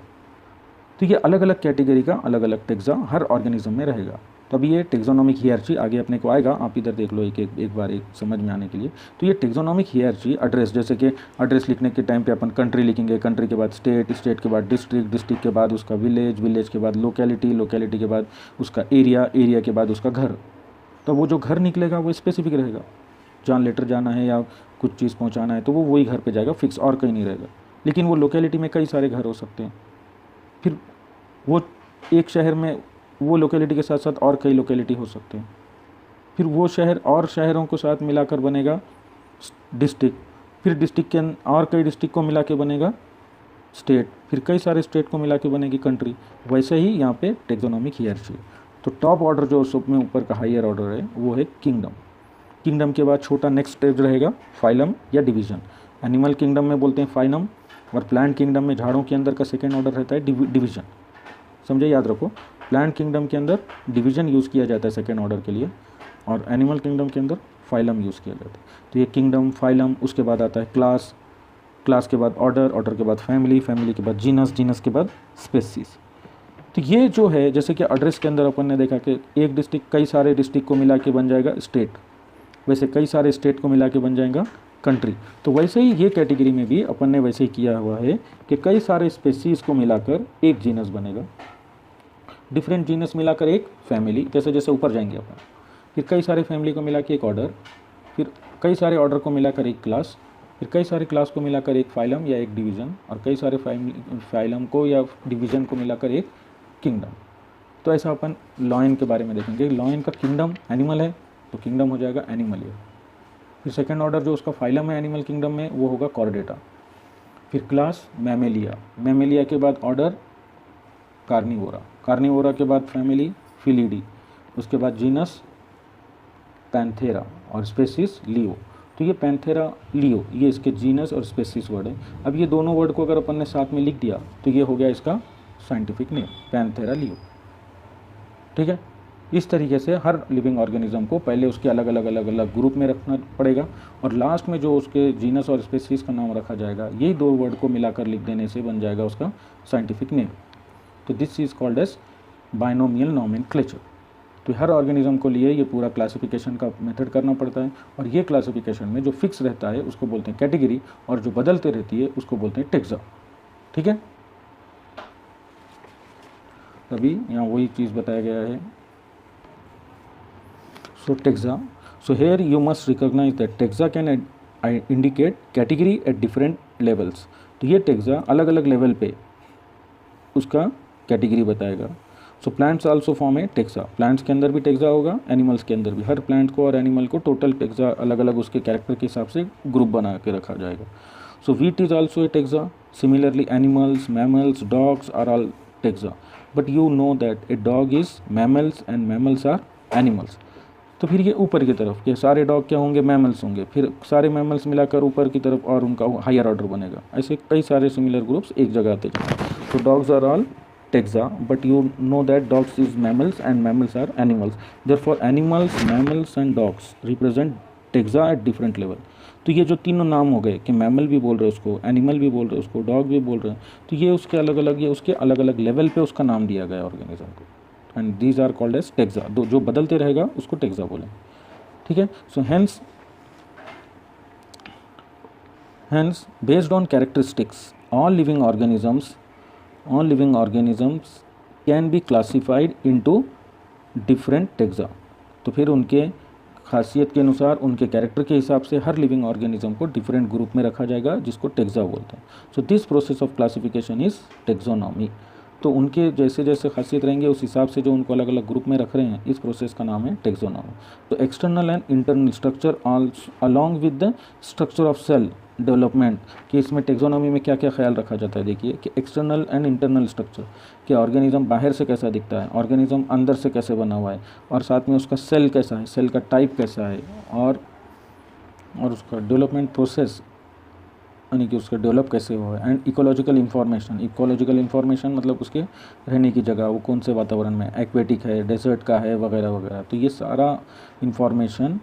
तो ये अलग अलग कैटेगरी का अलग अलग टेक्सा हर ऑर्गेनिज्म में रहेगा। तो अभी ये टेक्सोनॉमिक हियरarchy आगे अपने को आएगा, आप इधर देख लो एक बार एक समझ में आने के लिए। तो ये टेक्सोनॉमिक हियरarchy एड्रेस, जैसे कि एड्रेस लिखने के टाइम पे अपन कंट्री लिखेंगे, कंट्री के बाद स्टेट, स्टेट के बाद डिस्ट्रिक्ट, डिस्ट्रिक्ट के बाद उसका विलेज, विलेज के बाद लोकेलिटी, लोकेलिटी के बाद उसका एरिया, एरिया के बाद उसका घर। तो वो जो घर निकलेगा वो स्पेसिफिक रहेगा, जहाँ लेटर जाना है या कुछ चीज़ पहुँचाना है तो वो वही घर पर जाएगा फिक्स, और कहीं नहीं रहेगा। लेकिन वो लोकेलिटी में कई सारे घर हो सकते हैं, फिर वो एक शहर में वो लोकेलिटी के साथ साथ और कई लोकेलिटी हो सकते हैं, फिर वो शहर और शहरों को साथ मिलाकर बनेगा डिस्ट्रिक्ट, फिर डिस्ट्रिक्ट के और कई डिस्ट्रिक्ट को मिला के बनेगा स्टेट, फिर कई सारे स्टेट को मिला के बनेगी कंट्री। वैसे ही यहाँ पे टेक्सोनॉमिक हियरarchy। तो टॉप ऑर्डर जो सब में ऊपर का हायर ऑर्डर है वो है किंगडम। किंगडम के बाद छोटा नेक्स्ट स्टेज रहेगा फाइलम या डिवीज़न। एनिमल किंगडम में बोलते हैं फाइलम, और प्लांट किंगडम में झाड़ों के अंदर का सेकेंड ऑर्डर रहता है डिवीज़न। समझे, याद रखो, प्लांट किंगडम के अंदर डिवीज़न यूज़ किया जाता है सेकेंड ऑर्डर के लिए, और एनिमल किंगडम के अंदर फाइलम यूज़ किया जाता है। तो ये किंगडम, फाइलम, उसके बाद आता है क्लास, क्लास के बाद ऑर्डर, ऑर्डर के बाद फैमिली, फैमिली के बाद जीनस, जीनस के बाद स्पेसीज। तो ये जो है जैसे कि एड्रेस के अंदर अपन ने देखा कि एक डिस्ट्रिक्ट कई सारे डिस्ट्रिक्ट को मिला के बन जाएगा स्टेट, वैसे कई सारे स्टेट को मिला के बन जाएगा कंट्री। तो वैसे ही ये कैटेगरी में भी अपन ने वैसे ही किया हुआ है कि कई सारे स्पेसीज को मिलाकर एक जीनस बनेगा, डिफरेंट जीनस मिलाकर एक फैमिली, जैसे जैसे ऊपर जाएंगे अपन, फिर कई सारे फैमिली को मिला के एक ऑर्डर, फिर कई सारे ऑर्डर को मिलाकर एक क्लास, फिर कई सारे क्लास को मिलाकर एक फाइलम या एक डिवीज़न, और कई सारे फाइलम को या डिवीज़न को मिलाकर एक किंगडम। तो ऐसा अपन लॉयन के बारे में देखेंगे। लॉयन का किंगडम एनिमल है तो किंगडम हो जाएगा एनिमलिया। फिर सेकेंड ऑर्डर जो उसका फाइलम है एनिमल किंगडम में वो होगा कॉर्डेटा। फिर क्लास मैमेलिया, मैमेलिया के बाद ऑर्डर कार्निवोरा, कार्निवोरा के बाद फैमिली फिलिडी, उसके बाद जीनस पैंथेरा और स्पेसीज लियो। तो ये पैंथेरा लियो ये इसके जीनस और स्पेसीज वर्ड है। अब ये दोनों वर्ड को अगर अपन ने साथ में लिख दिया तो ये हो गया इसका साइंटिफिक नेम पैंथेरा लियो। ठीक है, इस तरीके से हर लिविंग ऑर्गेनिज्म को पहले उसके अलग अलग ग्रुप में रखना पड़ेगा, और लास्ट में जो उसके जीनस और स्पेसीज का नाम रखा जाएगा यही दो वर्ड को मिलाकर लिख देने से बन जाएगा उसका साइंटिफिक नेम। तो this is called as binomial nomenclature. तो हर ऑर्गेनिज्म को लिए ये पूरा क्लासिफिकेशन का मेथड करना पड़ता है, और ये क्लासिफिकेशन में जो फिक्स रहता है उसको बोलते हैं कैटेगरी, और जो बदलते रहती है उसको बोलते हैं टेक्सा। ठीक है, तभी यहाँ वही चीज़ बताया गया है। So taxa, so here you must recognise that taxa can indicate category at different levels. तो ये टेक्सा अलग अलग लेवल पे उसका कैटेगरी बताएगा। सो प्लांट्स आल्सो फॉर्म ए टेक्सा, प्लांट्स के अंदर भी टेक्सा होगा, एनिमल्स के अंदर भी। हर प्लांट को और एनिमल को टोटल टेक्सा अलग अलग उसके कैरेक्टर के हिसाब से ग्रुप बना के रखा जाएगा। So wheat is also a taxa, similarly animals, mammals, dogs are all taxa, but you know that a dog is mammals and mammals are animals. तो फिर ये ऊपर की तरफ के सारे डॉग क्या होंगे, मैमल्स होंगे, फिर सारे मैमल्स मिलाकर ऊपर की तरफ और उनका हायर ऑर्डर बनेगा। ऐसे कई सारे सिमिलर ग्रुप्स एक जगह आते हैं। तो dogs are all taxa, but you know that dogs is mammals and mammals are animals. Therefore animals, mammals and dogs represent taxa at different level. तो ये जो तीनों नाम हो गए कि मैमल भी बोल रहे हैं उसको, एनिमल भी बोल रहे हैं उसको, डॉग भी बोल रहे हैं, तो ये उसके अलग अलग, ये उसके अलग अलग लेवल पे उसका नाम दिया गया ऑर्गेनिज्म को, and these are called as taxa. जो बदलते रहेगा उसको टेक्सा बोलें। ठीक है, सो hence based on characteristics all living organisms can be classified into different taxa। तो फिर उनके खासियत के अनुसार, उनके कैरेक्टर के हिसाब से हर लिविंग ऑर्गेनिज्म को डिफरेंट ग्रुप में रखा जाएगा, जिसको टेक्सा बोलते हैं। So this process of classification is taxonomy. तो उनके जैसे जैसे खासियत रहेंगे उस हिसाब से जो उनको अलग अलग ग्रुप में रख रहे हैं, इस प्रोसेस का नाम है टेक्सोनॉमी। तो external and internal structure along with the structure of cell development कि इसमें टेक्सोनॉमी में क्या क्या ख्याल रखा जाता है। देखिए कि एक्सटर्नल एंड इंटरनल स्ट्रक्चर, कि ऑर्गेनिज्म बाहर से कैसा दिखता है, ऑर्गेनिज्म अंदर से कैसे बना हुआ है, और साथ में उसका सेल कैसा है, सेल का टाइप कैसा है, और उसका डेवलपमेंट प्रोसेस यानी कि उसका डेवलप कैसे हुआ है। And ecological information, ecological information मतलब उसके रहने की जगह, वो कौन से वातावरण में, एक्वेटिक है, डेजर्ट का है, वगैरह वगैरह। तो ये सारा information,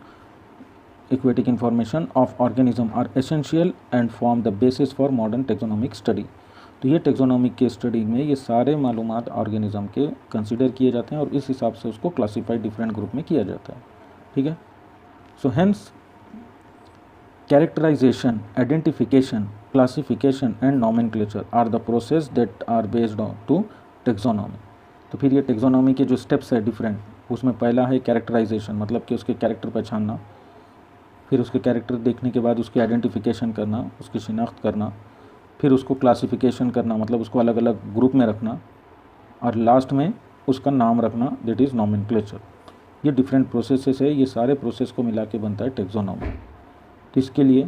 aquatic information of organism are essential and form the basis for modern taxonomic study। तो ये टेक्सोनॉमिक के स्टडी में ये सारे मालूमात ऑर्गेनिज्म के कंसिडर किए जाते हैं और इस हिसाब से उसको क्लासीफाइड डिफरेंट ग्रुप में किया जाता है। ठीक है। So hence characterization, identification, classification and nomenclature are the process that are based on to taxonomy. तो फिर ये टेक्सोनॉमी के जो स्टेप्स है डिफरेंट, उसमें पहला है कैरेक्टराइजेशन, मतलब कि उसके कैरेक्टर पहचानना, फिर उसके कैरेक्टर देखने के बाद उसकी आइडेंटिफिकेशन करना, उसकी शिनाख्त करना, फिर उसको क्लासिफिकेशन करना मतलब उसको अलग अलग ग्रुप में रखना, और लास्ट में उसका नाम रखना, दैट इज़ नॉमेनक्लेचर। ये डिफरेंट प्रोसेसेस है, ये सारे प्रोसेस को मिला के बनता है टेक्सोनॉमी। तो इसके लिए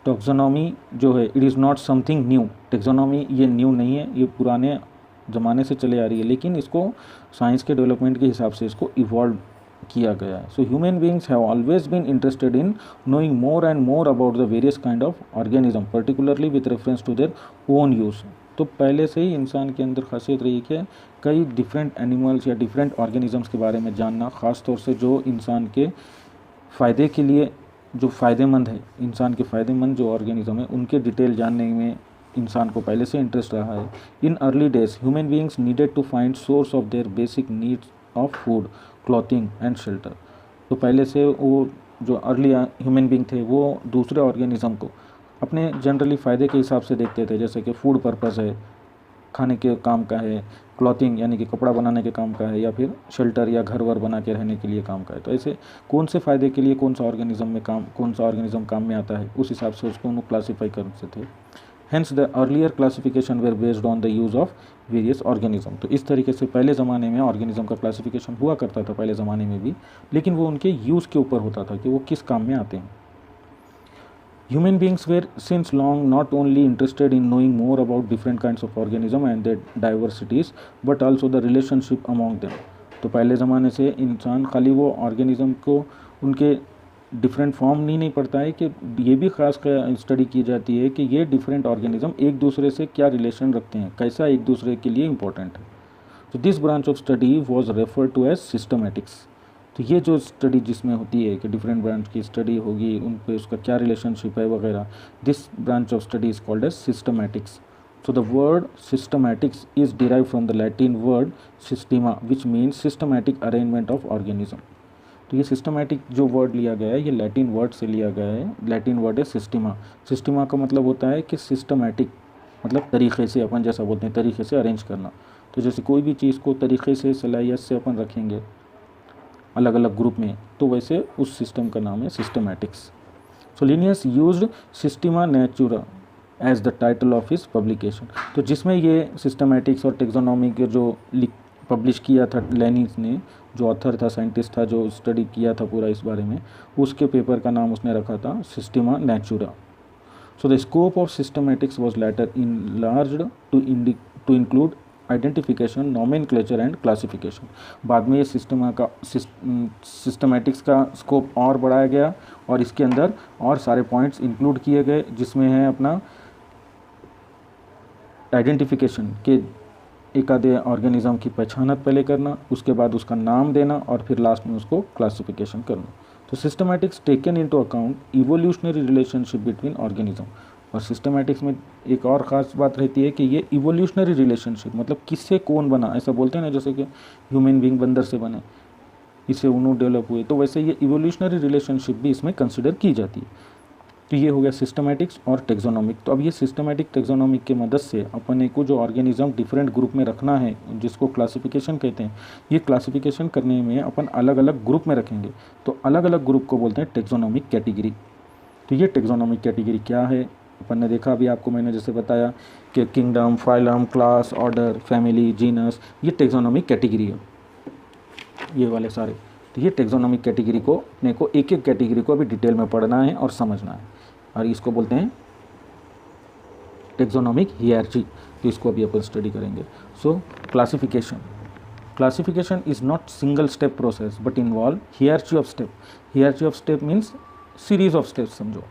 टेक्सोनॉमी जो है it is not something new. Taxonomy ये न्यू नहीं है, ये पुराने ज़माने से चले आ रही है, लेकिन इसको साइंस के डेवलपमेंट के हिसाब से इसको इवॉल्व किया गया है। So human beings have always been interested in knowing more and more about the various kind of organism, particularly with reference to their own use. तो पहले से ही इंसान के अंदर खासियत रही है कि कई डिफरेंट एनिमल्स या डिफरेंट ऑर्गेनिजम्स के बारे में जानना, ख़ास तौर से जो इंसान के फ़ायदे के लिए, जो फ़ायदेमंद है, इंसान के फ़ायदेमंद जो ऑर्गेनिज्म है उनके डिटेल जानने में इंसान को पहले से इंटरेस्ट रहा है। In early days human beings needed to find source of their basic needs of food, clothing and shelter. तो पहले से वो जो अर्ली ह्यूमन बींग थे वो दूसरे ऑर्गेनिज्म को अपने जनरली फ़ायदे के हिसाब से देखते थे, जैसे कि फूड पर्पस है, खाने के काम का है, क्लॉथिंग यानी कि कपड़ा बनाने के काम का है, या फिर शेल्टर या घर वर बना के रहने के लिए काम का है। तो ऐसे कौन से फ़ायदे के लिए कौन सा ऑर्गेनिज्म काम में आता है, उस हिसाब से उसको उन्होंने क्लासीफाई करते थे। Hence the earlier classification were based on the use of various organism. तो इस तरीके से पहले ज़माने में ऑर्गेनिज्म का क्लासिफिकेशन हुआ करता था पहले ज़माने में भी, लेकिन वो उनके यूज़ के ऊपर होता था कि वो किस काम में आते हैं। Human beings were since long not only interested in knowing more about different kinds of organism and their diversities, but also the relationship among them। तो पहले ज़माने से इंसान खाली वो ऑर्गेनिज्म को उनके डिफरेंट फॉर्म नहीं पड़ता है, कि ये भी ख़ास स्टडी की जाती है कि ये डिफरेंट ऑर्गेनिज्म एक दूसरे से क्या रिलेशन रखते हैं, कैसा एक दूसरे के लिए इम्पोर्टेंट है। तो this branch of study was referred to as systematics. तो ये जो स्टडी जिसमें होती है कि डिफरेंट ब्रांच की स्टडी होगी, उन पे उसका क्या रिलेशनशिप है वगैरह, this branch of study is called as systematics. So the word systematics is derive from the Latin word systema which means systematic arrangement of organism. तो ये सिस्टमैटिक जो वर्ड लिया गया है ये लैटिन वर्ड से लिया गया है। लैटिन वर्ड है सिस्टीमा। सिस्टीमा का मतलब होता है कि सिस्टमैटिक मतलब तरीक़े से, अपन जैसा बोलते हैं तरीक़े से अरेंज करना। तो जैसे कोई भी चीज़ को तरीक़े से सलाहियत से अपन रखेंगे अलग अलग ग्रुप में, तो वैसे उस सिस्टम का नाम है systematics. So Linnaeus used systema naturae as the title of his publication. तो जिसमें ये सिस्टमैटिक्स और टेक्सोनॉमी के जो पब्लिश किया था लेनिस ने, जो ऑथर था, साइंटिस्ट था, जो स्टडी किया था पूरा इस बारे में, उसके पेपर का नाम उसने रखा था systema naturae. So the scope of systematics was later enlarged to include identification, nomenclature and classification. बाद में ये सिस्टमैटिक्स का स्कोप और बढ़ाया गया और इसके अंदर और सारे पॉइंट्स इंक्लूड किए गए, जिसमें है अपना आइडेंटिफिकेशन के एक आधे ऑर्गेनिज्म की पहचानत पहले करना, उसके बाद उसका नाम देना और फिर लास्ट में उसको क्लासिफिकेशन करना। तो systematics taken into account evolutionary relationship between organism. और सिस्टमैटिक्स में एक और ख़ास बात रहती है कि ये इवोल्यूशनरी रिलेशनशिप मतलब किससे कौन बना, ऐसा बोलते हैं ना, जैसे कि ह्यूमन बींग बंदर से बने, इससे उन्होंने डेवलप हुए, तो वैसे ये इवोल्यूशनरी रिलेशनशिप भी इसमें कंसिडर की जाती है। तो ये हो गया सिस्टमैटिक्स और टेक्सोनॉमिक। तो अब ये सिस्टमैटिक टेक्सोनॉमिक की मदद से अपने को जो ऑर्गेनिज्म डिफरेंट ग्रुप में रखना है, जिसको क्लासिफिकेशन कहते हैं, ये क्लासिफिकेशन करने में अपन अलग अलग ग्रुप में रखेंगे, तो अलग अलग ग्रुप को बोलते हैं टेक्सोनॉमिक कैटेगरी। तो ये टेक्सोनॉमिक कैटेगरी क्या है, अपन ने देखा अभी आपको मैंने जैसे बताया कि kingdom, phylum, class, order, family, genus, ये टेक्सोनॉमिक कैटेगरी है, ये वाले सारे। तो ये टेक्सोनॉमिक कैटेगरी को अपने को एक एक कैटेगरी को अभी डिटेल में पढ़ना है और समझना है, और इसको बोलते हैं टेक्सोनॉमिक हियरार्ची। तो इसको अभी अपन स्टडी करेंगे। So classification is not single step process but involve hierarchy of step. Hierarchy of step means series of steps. समझो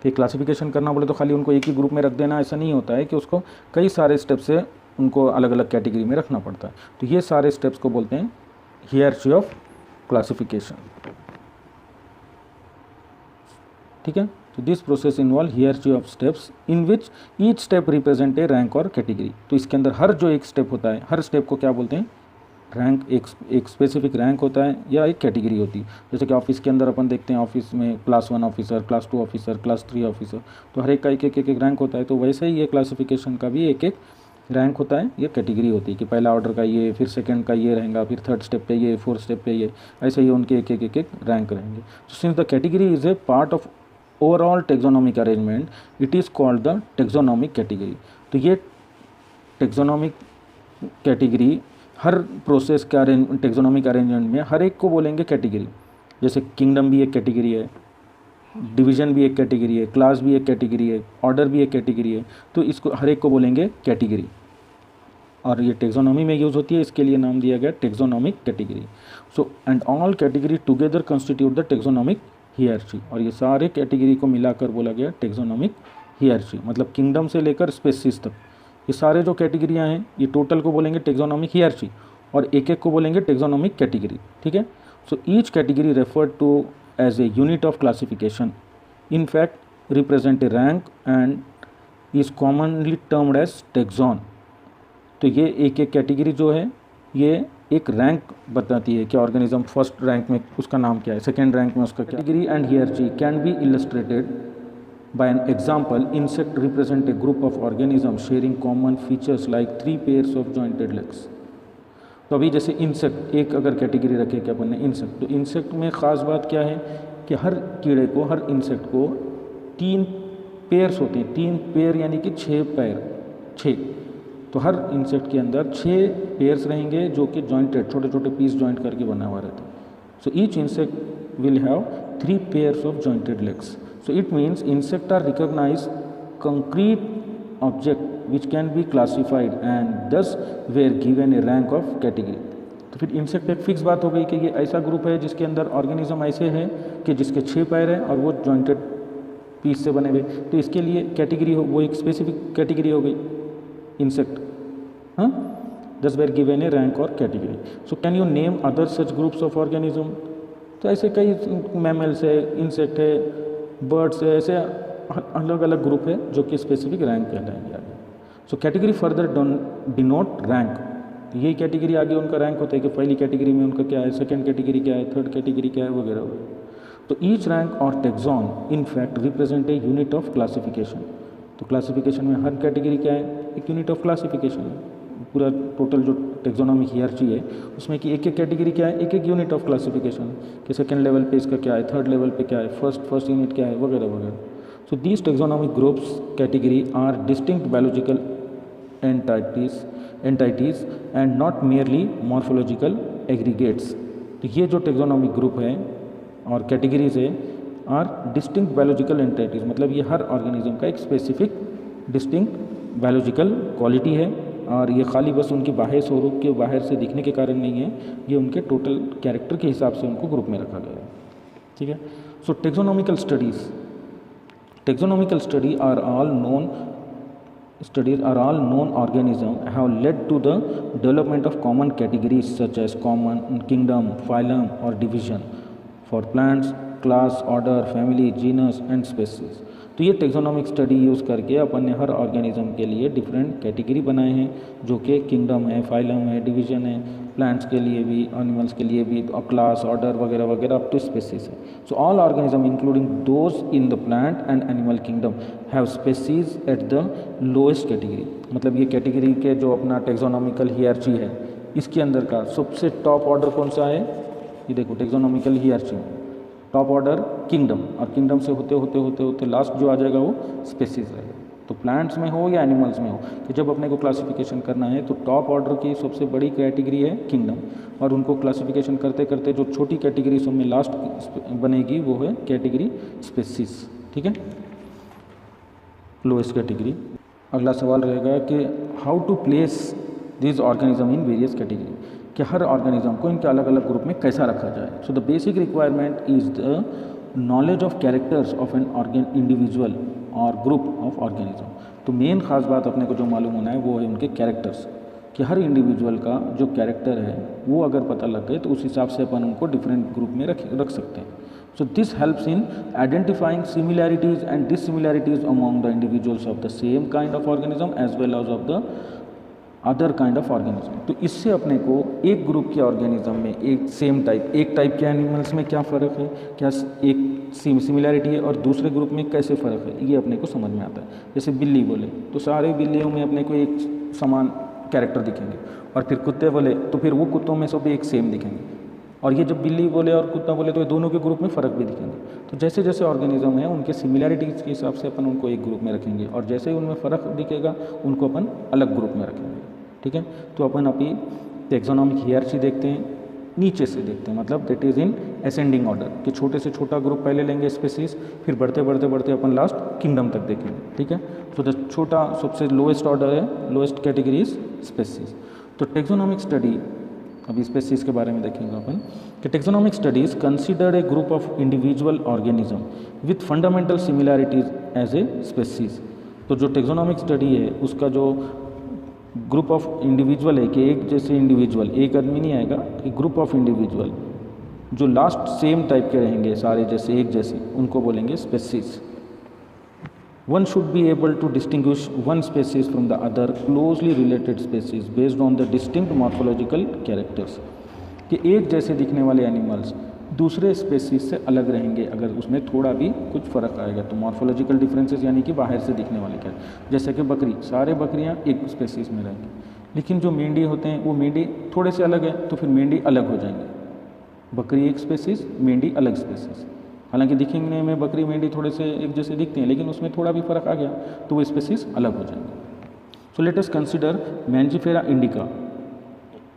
कि क्लासिफिकेशन करना बोले तो खाली उनको एक ही ग्रुप में रख देना, ऐसा नहीं होता है कि उसको कई सारे स्टेप से उनको अलग अलग कैटेगरी में रखना पड़ता है। तो ये सारे स्टेप्स को बोलते हैं हियरार्ची ऑफ क्लासिफिकेशन। ठीक है, तो this process involve hierarchy of steps in which each step represent a rank or category. तो इसके अंदर हर जो एक स्टेप होता है, हर स्टेप को क्या बोलते हैं? रैंक। एक स्पेसिफिक रैंक होता है या एक कैटेगरी होती है। जैसे कि ऑफिस के अंदर अपन देखते हैं, ऑफिस में class 1 officer, class 2 officer, class 3 officer, तो हर एक का एक रैंक होता है। तो वैसे ही ये क्लासिफिकेशन का भी एक रैंक होता है, ये कैटेगरी होती है कि पहला ऑर्डर का ये, फिर सेकंड का ये रहेगा, फिर थर्ड स्टेप पे ये, फोर्थ स्टेप पे ये, ऐसे ही उनके एक रैंक रहेंगे। Since the category is a part of overall taxonomic arrangement, it is called the taxonomic category. तो ये टेक्सोनॉमिक कैटेगरी हर प्रोसेस का टेक्सोनॉमिक अरेंजमेंट में हर एक को बोलेंगे कैटेगरी। जैसे किंगडम भी एक कैटेगरी है, डिवीज़न भी एक कैटेगरी है, क्लास भी एक कैटेगरी है, ऑर्डर भी एक कैटेगरी है। तो इसको हर एक को बोलेंगे कैटेगरी, और ये टेक्सोनॉमी में यूज़ होती है, इसके लिए नाम दिया गया taxonomic category. So and all category together constitute the taxonomic hierarchy. और ये सारे कैटेगरी को मिलाकर बोला गया टेक्सोनॉमिक हियरार्ची। मतलब किंगडम से लेकर स्पेसीज तक ये सारे जो कैटेगरियाँ हैं, ये टोटल को बोलेंगे टेक्सोनॉमिक हियरार्ची, और एक एक को बोलेंगे टेक्सोनॉमिक कैटेगरी। ठीक है, so each category refer to as a unit of classification, in fact represent a rank and is commonly termed as taxon. तो ये एक कैटेगरी जो है ये एक रैंक बताती है कि ऑर्गेनिज्म फर्स्ट रैंक में उसका नाम क्या है, सेकेंड रैंक में उसका क्या। Category and hierarchy can be illustrated by an example. Insect represent a group of organisms sharing common features like 3 pairs of jointed legs. तो अभी जैसे इंसेक्ट एक अगर कैटेगरी रखे क्या अपन ने इंसेक्ट, तो इंसेक्ट में ख़ास बात क्या है कि हर कीड़े को, हर इंसेक्ट को 3 पेयर्स होते हैं। 3 पेयर यानी कि 6 पैर, 6। तो हर इंसेक्ट के अंदर 6 पेयर्स रहेंगे जो कि जॉइंटेड, छोटे छोटे पीस जॉइंट करके बना हुआ रहता है। So each insect will have 3 pairs of jointed legs. So it means insects are recognized concrete object which can be classified and thus were given a rank of category. तो फिर इंसेक्ट एक फिक्स बात हो गई कि ये ऐसा ग्रुप है जिसके अंदर ऑर्गेनिज्म ऐसे हैं कि जिसके 6 पैर हैं और वो जॉइंटेड पीस से बने हुए, तो इसके लिए कैटेगरी हो, वो एक स्पेसिफिक कैटेगरी हो गई इंसेक्ट। हाँ, thus were given a rank or category. So can you name other such groups of organism? तो ऐसे कई मैमल्स है, इंसेक्ट है, बर्ड्स है, ऐसे अलग अलग ग्रुप है जो कि स्पेसिफिक रैंक कहलाएंगे आगे। So category further denote rank. यही कैटेगरी आगे उनका रैंक होता है कि पहली कैटेगरी में उनका क्या है, सेकंड कैटेगरी क्या है, थर्ड कैटेगरी क्या है, वगैरह वगैरह। तो ईच रैंक और tax on in fact represent A unit of classification. तो क्लासिफिकेशन में हर कैटेगरी क्या है, एक यूनिट ऑफ क्लासिफिकेशन है। पूरा टोटल जो टेक्सोनॉमिक हियरार्ची है उसमें कि एक कैटेगरी क्या है, एक यूनिट ऑफ क्लासिफिकेशन कि सेकंड लेवल पे इसका क्या है, थर्ड लेवल पे क्या है, फर्स्ट यूनिट क्या है, वगैरह वगैरह। So these taxonomic groups category are distinct biological entities and not merely morphological aggregates. तो ये जो टेक्सोनॉमिक ग्रुप है और कैटेगरीज है आर डिस्टिंक्ट बायोलॉजिकल एंटाइटीज, मतलब ये हर ऑर्गेनिज्म का एक स्पेसिफिक डिस्टिंक्ट बायोलॉजिकल क्वालिटी है, और ये खाली बस उनकी बाह्य स्वरूप के बाहर से दिखने के कारण नहीं है, ये उनके टोटल कैरेक्टर के हिसाब से उनको ग्रुप में रखा गया है। ठीक है, so taxonomical study are all known organism have led to the development of common categories such as common kingdom, phylum or division for plants, class, order, family, genus and species. तो ये टेक्सोनॉमिक स्टडी यूज़ करके अपन ने हर ऑर्गेनिज्म के लिए डिफरेंट कैटेगरी बनाए हैं, जो कि किंगडम है, फाइलम है, डिवीजन है, प्लांट्स के लिए भी, एनिमल्स के लिए भी, और क्लास, ऑर्डर वगैरह वगैरह अप टू स्पेसीज है। So all organism including those in the plant and animal kingdom have species at the lowest category. मतलब ये कैटेगरी के जो अपना टेक्सोनॉमिकल हियरार्ची है इसके अंदर का सबसे टॉप ऑर्डर कौन सा है, ये देखो टेक्सोनॉमिकल हियरार्ची में टॉप ऑर्डर किंगडम, और किंगडम से होते होते होते होते लास्ट जो आ जाएगा वो स्पेसीज रहेगा। तो प्लांट्स में हो या एनिमल्स में हो, कि जब अपने को क्लासिफिकेशन करना है तो टॉप ऑर्डर की सबसे बड़ी कैटेगरी है किंगडम, और उनको क्लासिफिकेशन करते करते जो छोटी कैटेगरी सब में लास्ट बनेगी वो है कैटेगरी स्पेसीज। ठीक है, लोएस्ट कैटेगरी। अगला सवाल रहेगा कि how to place this organism in various category, कि हर ऑर्गेनिज्म को इनके अलग अलग ग्रुप में कैसा रखा जाए। So the basic requirement is the knowledge of characters of an individual और ग्रुप ऑफ ऑर्गेनिज्म। तो मेन खास बात अपने को जो मालूम होना है वो है उनके कैरेक्टर्स, कि हर इंडिविजुअल का जो कैरेक्टर है वो अगर पता लग गए तो उस हिसाब से अपन उनको डिफरेंट ग्रुप में रख सकते हैं। So this helps in identifying similarities and dissimilarities among the individuals of the same kind of organism as well as of the other kind of organism। तो इससे अपने को एक ग्रुप के ऑर्गेनिज्म में एक टाइप के एनिमल्स में क्या फ़र्क है, क्या एक सिमिलैरिटी है, और दूसरे ग्रुप में कैसे फ़र्क है, ये अपने को समझ में आता है। जैसे बिल्ली बोले तो सारे बिल्लियों में अपने को एक समान कैरेक्टर दिखेंगे, और फिर कुत्ते बोले तो फिर वो कुत्तों में सब एक सेम दिखेंगे, और ये जब बिल्ली बोले और कुत्ता बोले तो ये दोनों के ग्रुप में फ़र्क भी दिखेंगे। तो जैसे जैसे ऑर्गेनिज्म है उनके सिमिलैरिटीज़ के हिसाब से अपन उनको एक ग्रुप में रखेंगे, और जैसे ही उनमें फ़र्क दिखेगा उनको अपन अलग ग्रुप में रखेंगे। ठीक है, तो अपन अभी टैक्सोनॉमिक हियरार्ची देखते हैं, नीचे से देखते हैं, मतलब that is in ascending order, कि छोटे से छोटा ग्रुप पहले लेंगे स्पेसीज, फिर बढ़ते बढ़ते बढ़ते अपन लास्ट किंगडम तक देखेंगे। ठीक है, तो द छोटा सबसे लोएस्ट ऑर्डर है, लोएस्ट कैटेगरी इज स्पेसीज। तो टैक्सोनॉमिक स्टडी, अभी स्पेसीज के बारे में देखेंगे अपन, कि taxonomic studies consider a group of individual organism with fundamental similarities as a species. तो जो टैक्सोनॉमिक स्टडी है उसका जो ग्रुप ऑफ इंडिविजुअल है, कि एक जैसे इंडिविजुअल, एक आदमी नहीं आएगा, कि ग्रुप ऑफ इंडिविजुअल जो लास्ट सेम टाइप के रहेंगे, सारे जैसे एक जैसे, उनको बोलेंगे species. One should be able to distinguish one species from the other closely related species based on the distinct morphological characters। कि एक जैसे दिखने वाले एनिमल्स दूसरे स्पेसीज से अलग रहेंगे अगर उसमें थोड़ा भी कुछ फ़र्क आएगा, तो मॉर्फोलॉजिकल डिफरेंसेस यानी कि बाहर से दिखने वाले क्या, जैसे कि बकरी, सारे बकरियां एक स्पेसीज में रहेंगी, लेकिन जो मेंढी होते हैं वो मेंढी थोड़े से अलग है, तो फिर मेंढी अलग हो जाएंगे। बकरी एक स्पेसीज, मेंढी अलग स्पेसीज। हालांकि दिखने में बकरी मेंढी थोड़े से एक जैसे दिखते हैं, लेकिन उसमें थोड़ा भी फ़र्क आ गया तो वो स्पेसीज अलग हो जाएंगे। So let us consider Mangifera indica,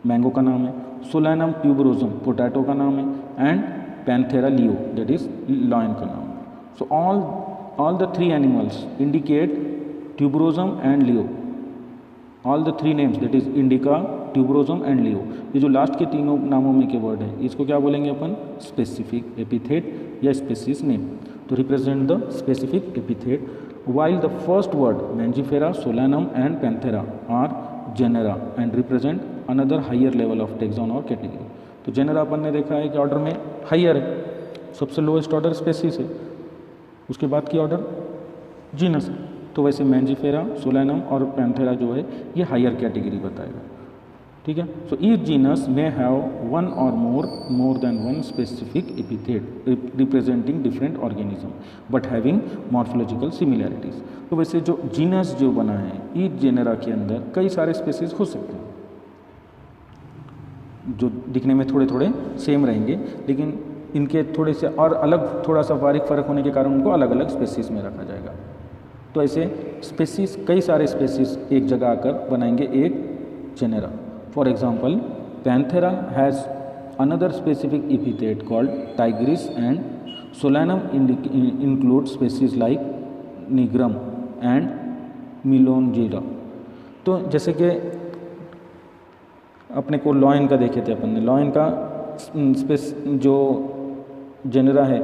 mango का नाम है, सोलैनम ट्यूबरोसम पोटैटो का नाम है, and Panthera leo that is lion का नाम है। So all the three animals indicate tuberosum and leo, all the three names that is indica, tuberosum and leo. ये जो लास्ट के तीनों नामों में के वर्ड है इसको क्या बोलेंगे अपन, स्पेसिफिक एपिथेट या स्पेसीज नेम, तो represent the specific epithet. while the first word Mangifera, Solanum and Panthera are genera and represent another higher level of taxon और category। तो जेनरा अपन ने देखा है कि ऑर्डर में हाइयर है, सबसे लोएस्ट ऑर्डर स्पेसीज है, उसके बाद की ऑर्डर जीनस है। तो वैसे मैंजीफेरा, सोलैनम और पैंथेरा जो है ये हाइयर कैटेगरी बताएगा। ठीक है, so each genus may have one or more than one specific epithet representing different organism but having morphological similarities. तो वैसे जो जीनस जो बना है, ईच जेनेरा के अंदर कई सारे स्पेसीज हो सकते हैं जो दिखने में थोड़े थोड़े सेम रहेंगे, लेकिन इनके थोड़े से और अलग थोड़ा सा बारीक फ़र्क होने के कारण उनको अलग अलग स्पेसीज में रखा जाएगा। तो ऐसे स्पेसीज, कई सारे स्पेसीज एक जगह आकर बनाएंगे एक genera. For example, Panthera has another specific epithet called tigris, and Solanum includes species like Nigrum and Melongera। तो जैसे कि अपने को लॉयन का देखे थे अपन ने, लॉयन का जो जेनेरा है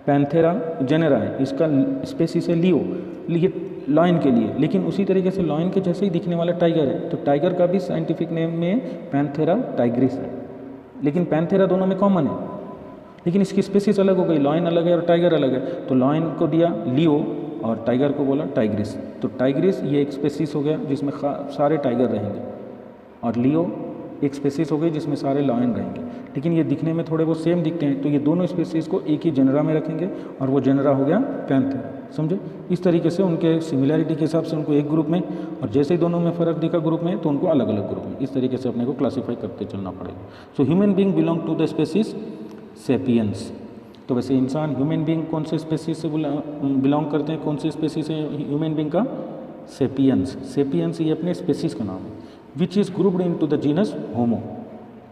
पैंथेरा जेनेरा है, इसका स्पेसीज है लियो, ये लॉयन के लिए, लेकिन उसी तरीके से लॉयन के जैसे ही दिखने वाला टाइगर है, तो टाइगर का भी साइंटिफिक नेम में पैंथेरा टाइग्रिस है, लेकिन पैंथेरा दोनों में कॉमन है, लेकिन इसकी स्पेसीज अलग हो गई, लॉयन अलग है और टाइगर अलग है। तो लॉयन को दिया लियो और टाइगर को बोला टाइग्रिस। तो टाइग्रिस ये एक स्पेसीज हो गया जिसमें सारे टाइगर रहेंगे, और लियो एक स्पेसीज हो गई जिसमें सारे लॉयन रहेंगे, लेकिन ये दिखने में थोड़े बहुत सेम दिखते हैं, तो ये दोनों स्पेसीज को एक ही जेनरा में रखेंगे और वो जेनरा हो गया पैंथेरा। समझे, इस तरीके से उनके सिमिलैरिटी के हिसाब से उनको एक ग्रुप में, और जैसे ही दोनों में फ़र्क दिखा ग्रुप में तो उनको अलग अलग ग्रुप में, इस तरीके से अपने को क्लासीफाई करते चलना पड़ेगा। So human being belong to the species sapiens, तो वैसे इंसान ह्यूमन बीइंग कौन से स्पेसीज से बिलोंग करते हैं, कौन से स्पेसीज से ह्यूमन बीइंग का? सेपियंस। सेपियंस ये अपने स्पेसीज का नाम है, which is grouped in to the genus Homo,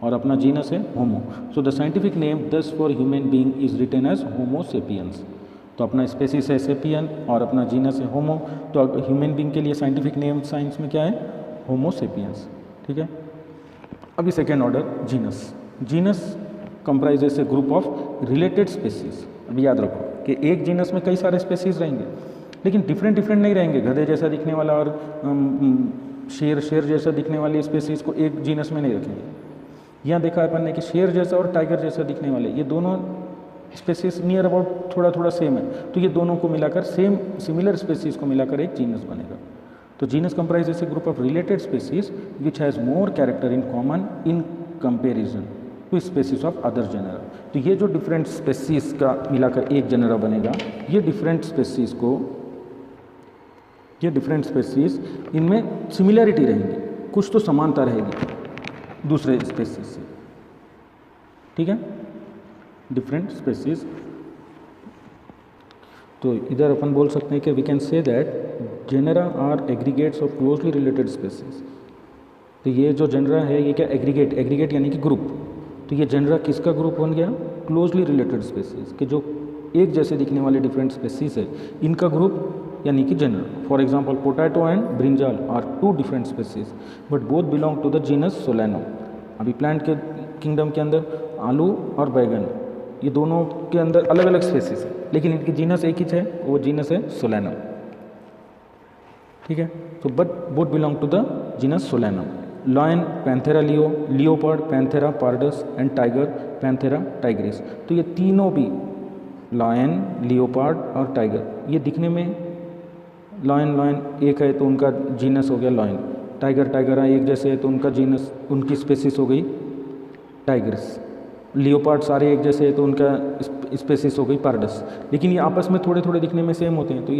और अपना जीनस है Homo. So the scientific name दस for human being is written as Homo sapiens. तो अपना स्पेसीज है सेपियन और अपना जीनस है होमो, तो ह्यूमन बीइंग के लिए साइंटिफिक नेम साइंस में क्या है? होमो सेपियंस। ठीक है। अभी second order genus. Genus comprises a group of related species. अभी याद रखो कि एक जीनस में कई सारे स्पेसीज रहेंगे, लेकिन डिफरेंट नहीं रहेंगे। गधे जैसा दिखने वाला और शेर जैसा दिखने वाली स्पेसीज को एक जीनस में नहीं रखेंगे। यहाँ देखा अपन ने कि शेर जैसा और टाइगर जैसा दिखने वाले ये दोनों स्पेसीज नियर अबाउट थोड़ा सेम है, तो ये दोनों को मिलाकर सिमिलर स्पेसीज को मिलाकर एक जीनस बनेगा। तो genus comprises a group of related species which has more character in common in comparison to species of other genera. तो ये जो डिफरेंट स्पेसीज का मिलाकर एक जेनरा बनेगा, ये डिफरेंट स्पेसीज इनमें सिमिलैरिटी रहेंगी, कुछ तो समानता रहेगी दूसरे स्पेसीज से। ठीक है, डिफरेंट स्पेसीज। तो इधर अपन बोल सकते हैं कि we can say that genera are aggregates of closely related species. तो ये जो जेनरा है ये क्या? एग्रीगेट यानी कि ग्रुप। तो ये जेनरा किसका ग्रुप बन गया? क्लोजली रिलेटेड स्पेसीज के जो एक जैसे दिखने वाले डिफरेंट स्पेसीज है इनका ग्रुप यानी कि genera. For example potato and brinjal are two different species but both belong to the genus Solanum. अभी प्लांट के किंगडम के अंदर आलू और बैगन ये दोनों के अंदर अलग अलग स्पेसीज है, लेकिन इनकी जीनस एक ही है, वो जीनस है सोलैनम। ठीक है, तो but both belong to the genus Solanum. Lion Panthera leo, leopard Panthera pardus and tiger Panthera tigris. तो ये तीनों भी लॉयन, लियोपार्ड और टाइगर ये दिखने में लॉयन एक है तो उनका जीनस हो गया लॉयन, टाइगर एक जैसे है तो उनका जीनस उनकी स्पेसीज हो गई टाइग्रिस, लियोपार्ड सारे एक जैसे है तो उनका स्पेसीज हो गई पार्डस। लेकिन ये आपस में थोड़े दिखने में सेम होते हैं, तो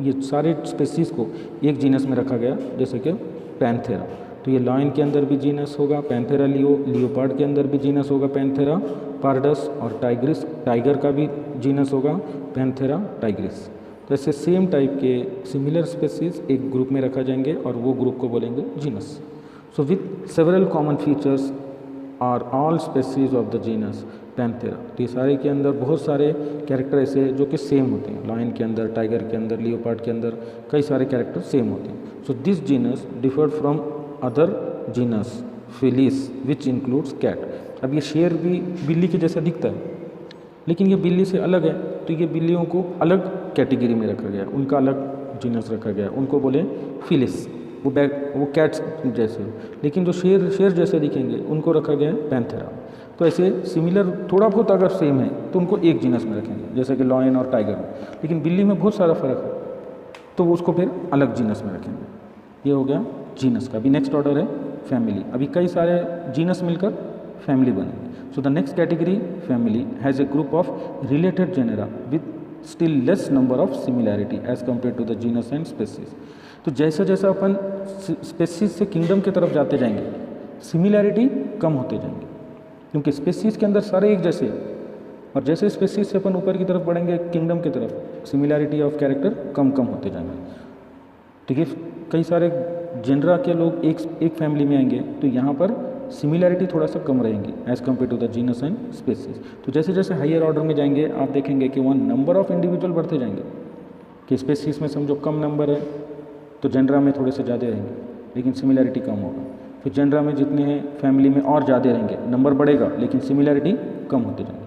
ये सारे स्पेसीज को एक जीनस में रखा गया, जैसे कि पैंथेरा। तो ये लॉयन के अंदर भी जीनस होगा पैंथेरा लियो, लियोपार्ड के अंदर भी जीनस होगा पैंथेरा पार्डस, और टाइगर का भी जीनस होगा पैंथेरा टाइग्रिस। तो ऐसे सेम टाइप के सिमिलर स्पेसीज एक ग्रुप में रखा जाएंगे और वो ग्रुप को बोलेंगे genus. So with several common features are all species of the genus Panthera. तो ये सारे के अंदर बहुत सारे कैरेक्टर ऐसे जो कि सेम होते हैं, लॉयन के अंदर, टाइगर के अंदर, लियोपार्ड के अंदर कई सारे कैरेक्टर सेम होते हैं। So this genus differed from other genus Felis which includes cat. अब ये शेर भी बिल्ली के जैसा दिखता है, लेकिन ये बिल्ली से अलग है, तो ये बिल्लियों को अलग कैटेगरी में रखा गया, उनका अलग जीनस रखा गया, उनको बोले फिलिस। वो कैट्स जैसे, लेकिन जो शेर जैसे दिखेंगे उनको रखा गया है पैंथेरा। तो ऐसे सिमिलर थोड़ा बहुत अगर सेम है तो उनको एक जीनस में रखेंगे, जैसे कि लॉयन और टाइगर में। लेकिन बिल्ली में बहुत सारा फर्क है, तो वो उसको फिर अलग जीनस में रखेंगे। ये हो गया जीनस का। अभी नेक्स्ट ऑर्डर है फैमिली। अभी कई सारे जीनस मिलकर फैमिली बनेंगे। So the next category family has a group of related genera with still less number of similarity as compare to the genus and species. तो जैसा अपन स्पेसीज से किंगडम की तरफ जाते जाएंगे सिमिलैरिटी कम होते जाएंगे, क्योंकि स्पेसीज के अंदर सारे एक जैसे, और जैसे स्पेसीज से अपन ऊपर की तरफ बढ़ेंगे किंगडम की तरफ सिमिलैरिटी ऑफ कैरेक्टर कम होते जाएंगे। ठीक है, कई सारे जेनरा के लोग एक फैमिली में आएंगे तो यहाँ पर सिमिलैरिटी थोड़ा सा कम रहेंगी as compare to the genus and species. तो जैसे जैसे हायर ऑर्डर में जाएंगे आप देखेंगे कि वहाँ नंबर ऑफ इंडिविजुअल बढ़ते जाएंगे, कि स्पेसीज में समझो कम नंबर है तो जेनरा में थोड़े से ज़्यादा रहेंगे, लेकिन सिमिलैरिटी कम होगा। फिर जेनरा में जितने हैं फैमिली में और ज़्यादा रहेंगे, नंबर बढ़ेगा लेकिन सिमिलैरिटी कम होते जाएंगे।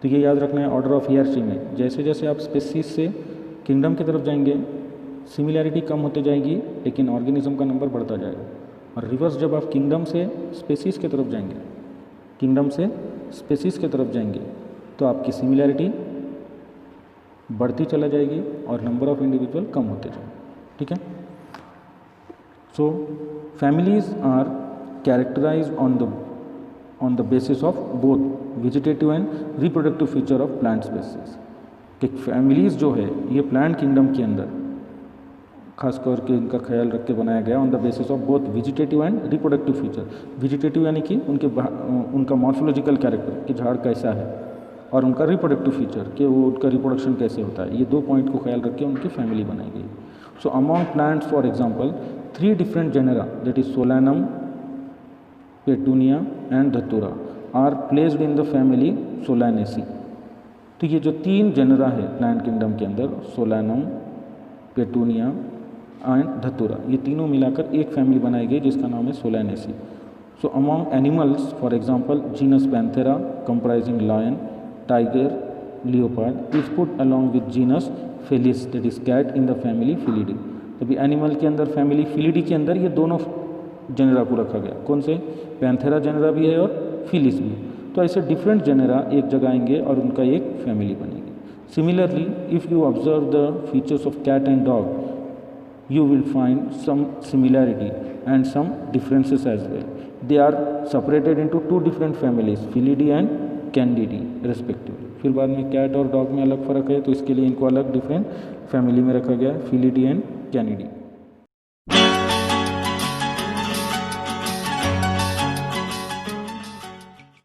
तो ये याद रखना है ऑर्डर ऑफ हियरarchy में, जैसे जैसे आप स्पेसीज से किंगडम की तरफ जाएंगे सिमिलैरिटी कम होते जाएगी लेकिन ऑर्गेनिज्म का नंबर बढ़ता जाएगा। और रिवर्स जब आप किंगडम से स्पेसीज की तरफ जाएंगे, तो आपकी सिमिलैरिटी बढ़ती चला जाएगी और नंबर ऑफ इंडिविजुअल कम होते जाएंगे। ठीक है, so families are characterised on the basis of both vegetative and reproductive feature of plant species. कि फैमिलीज जो है ये प्लांट किंगडम के अंदर खास करके इनका ख्याल रख के बनाया गया on the basis of both vegetative and reproductive feature. Vegetative यानी कि उनका मॉर्फोलॉजिकल कैरेक्टर कि झाड़ कैसा है, और उनका रिप्रोडक्टिव फीचर कि वो उनका रिप्रोडक्शन कैसे होता है, ये 2 पॉइंट को ख्याल रख के उनकी फैमिली बनाई गई। So among plants for example 3 different genera that is Solanum, Petunia and Datura are placed in the family Solanaceae. तो ये जो 3 जेनेरा है प्लांट किंगडम के अंदर, सोलानम, पेटूनिया एंड धतूरा, ये तीनों मिलाकर एक फैमिली बनाई गई जिसका नाम है Solanaceae. So among animals for example genus Panthera comprising lion, tiger, leopard is put along with genus Felis that is cat in the family Felidae. तभी एनिमल के अंदर फैमिली फिलिडी के अंदर ये दोनों जेनेरा को रखा गया। कौन से? पैंथेरा जेनेरा भी है और फिलिस भी। तो ऐसे डिफरेंट जेनेरा एक जगह आएंगे और उनका एक फैमिली बनेगी। Similarly if you observe the features of cat and dog, you will find some similarity and some differences as well. They are separated into 2 different families, Felidae and Candidae respectively. फिर बाद में कैट और डॉग में अलग फ़र्क है, तो इसके लिए इनको अलग डिफरेंट फैमिली में रखा गया, Felidae and Candidae।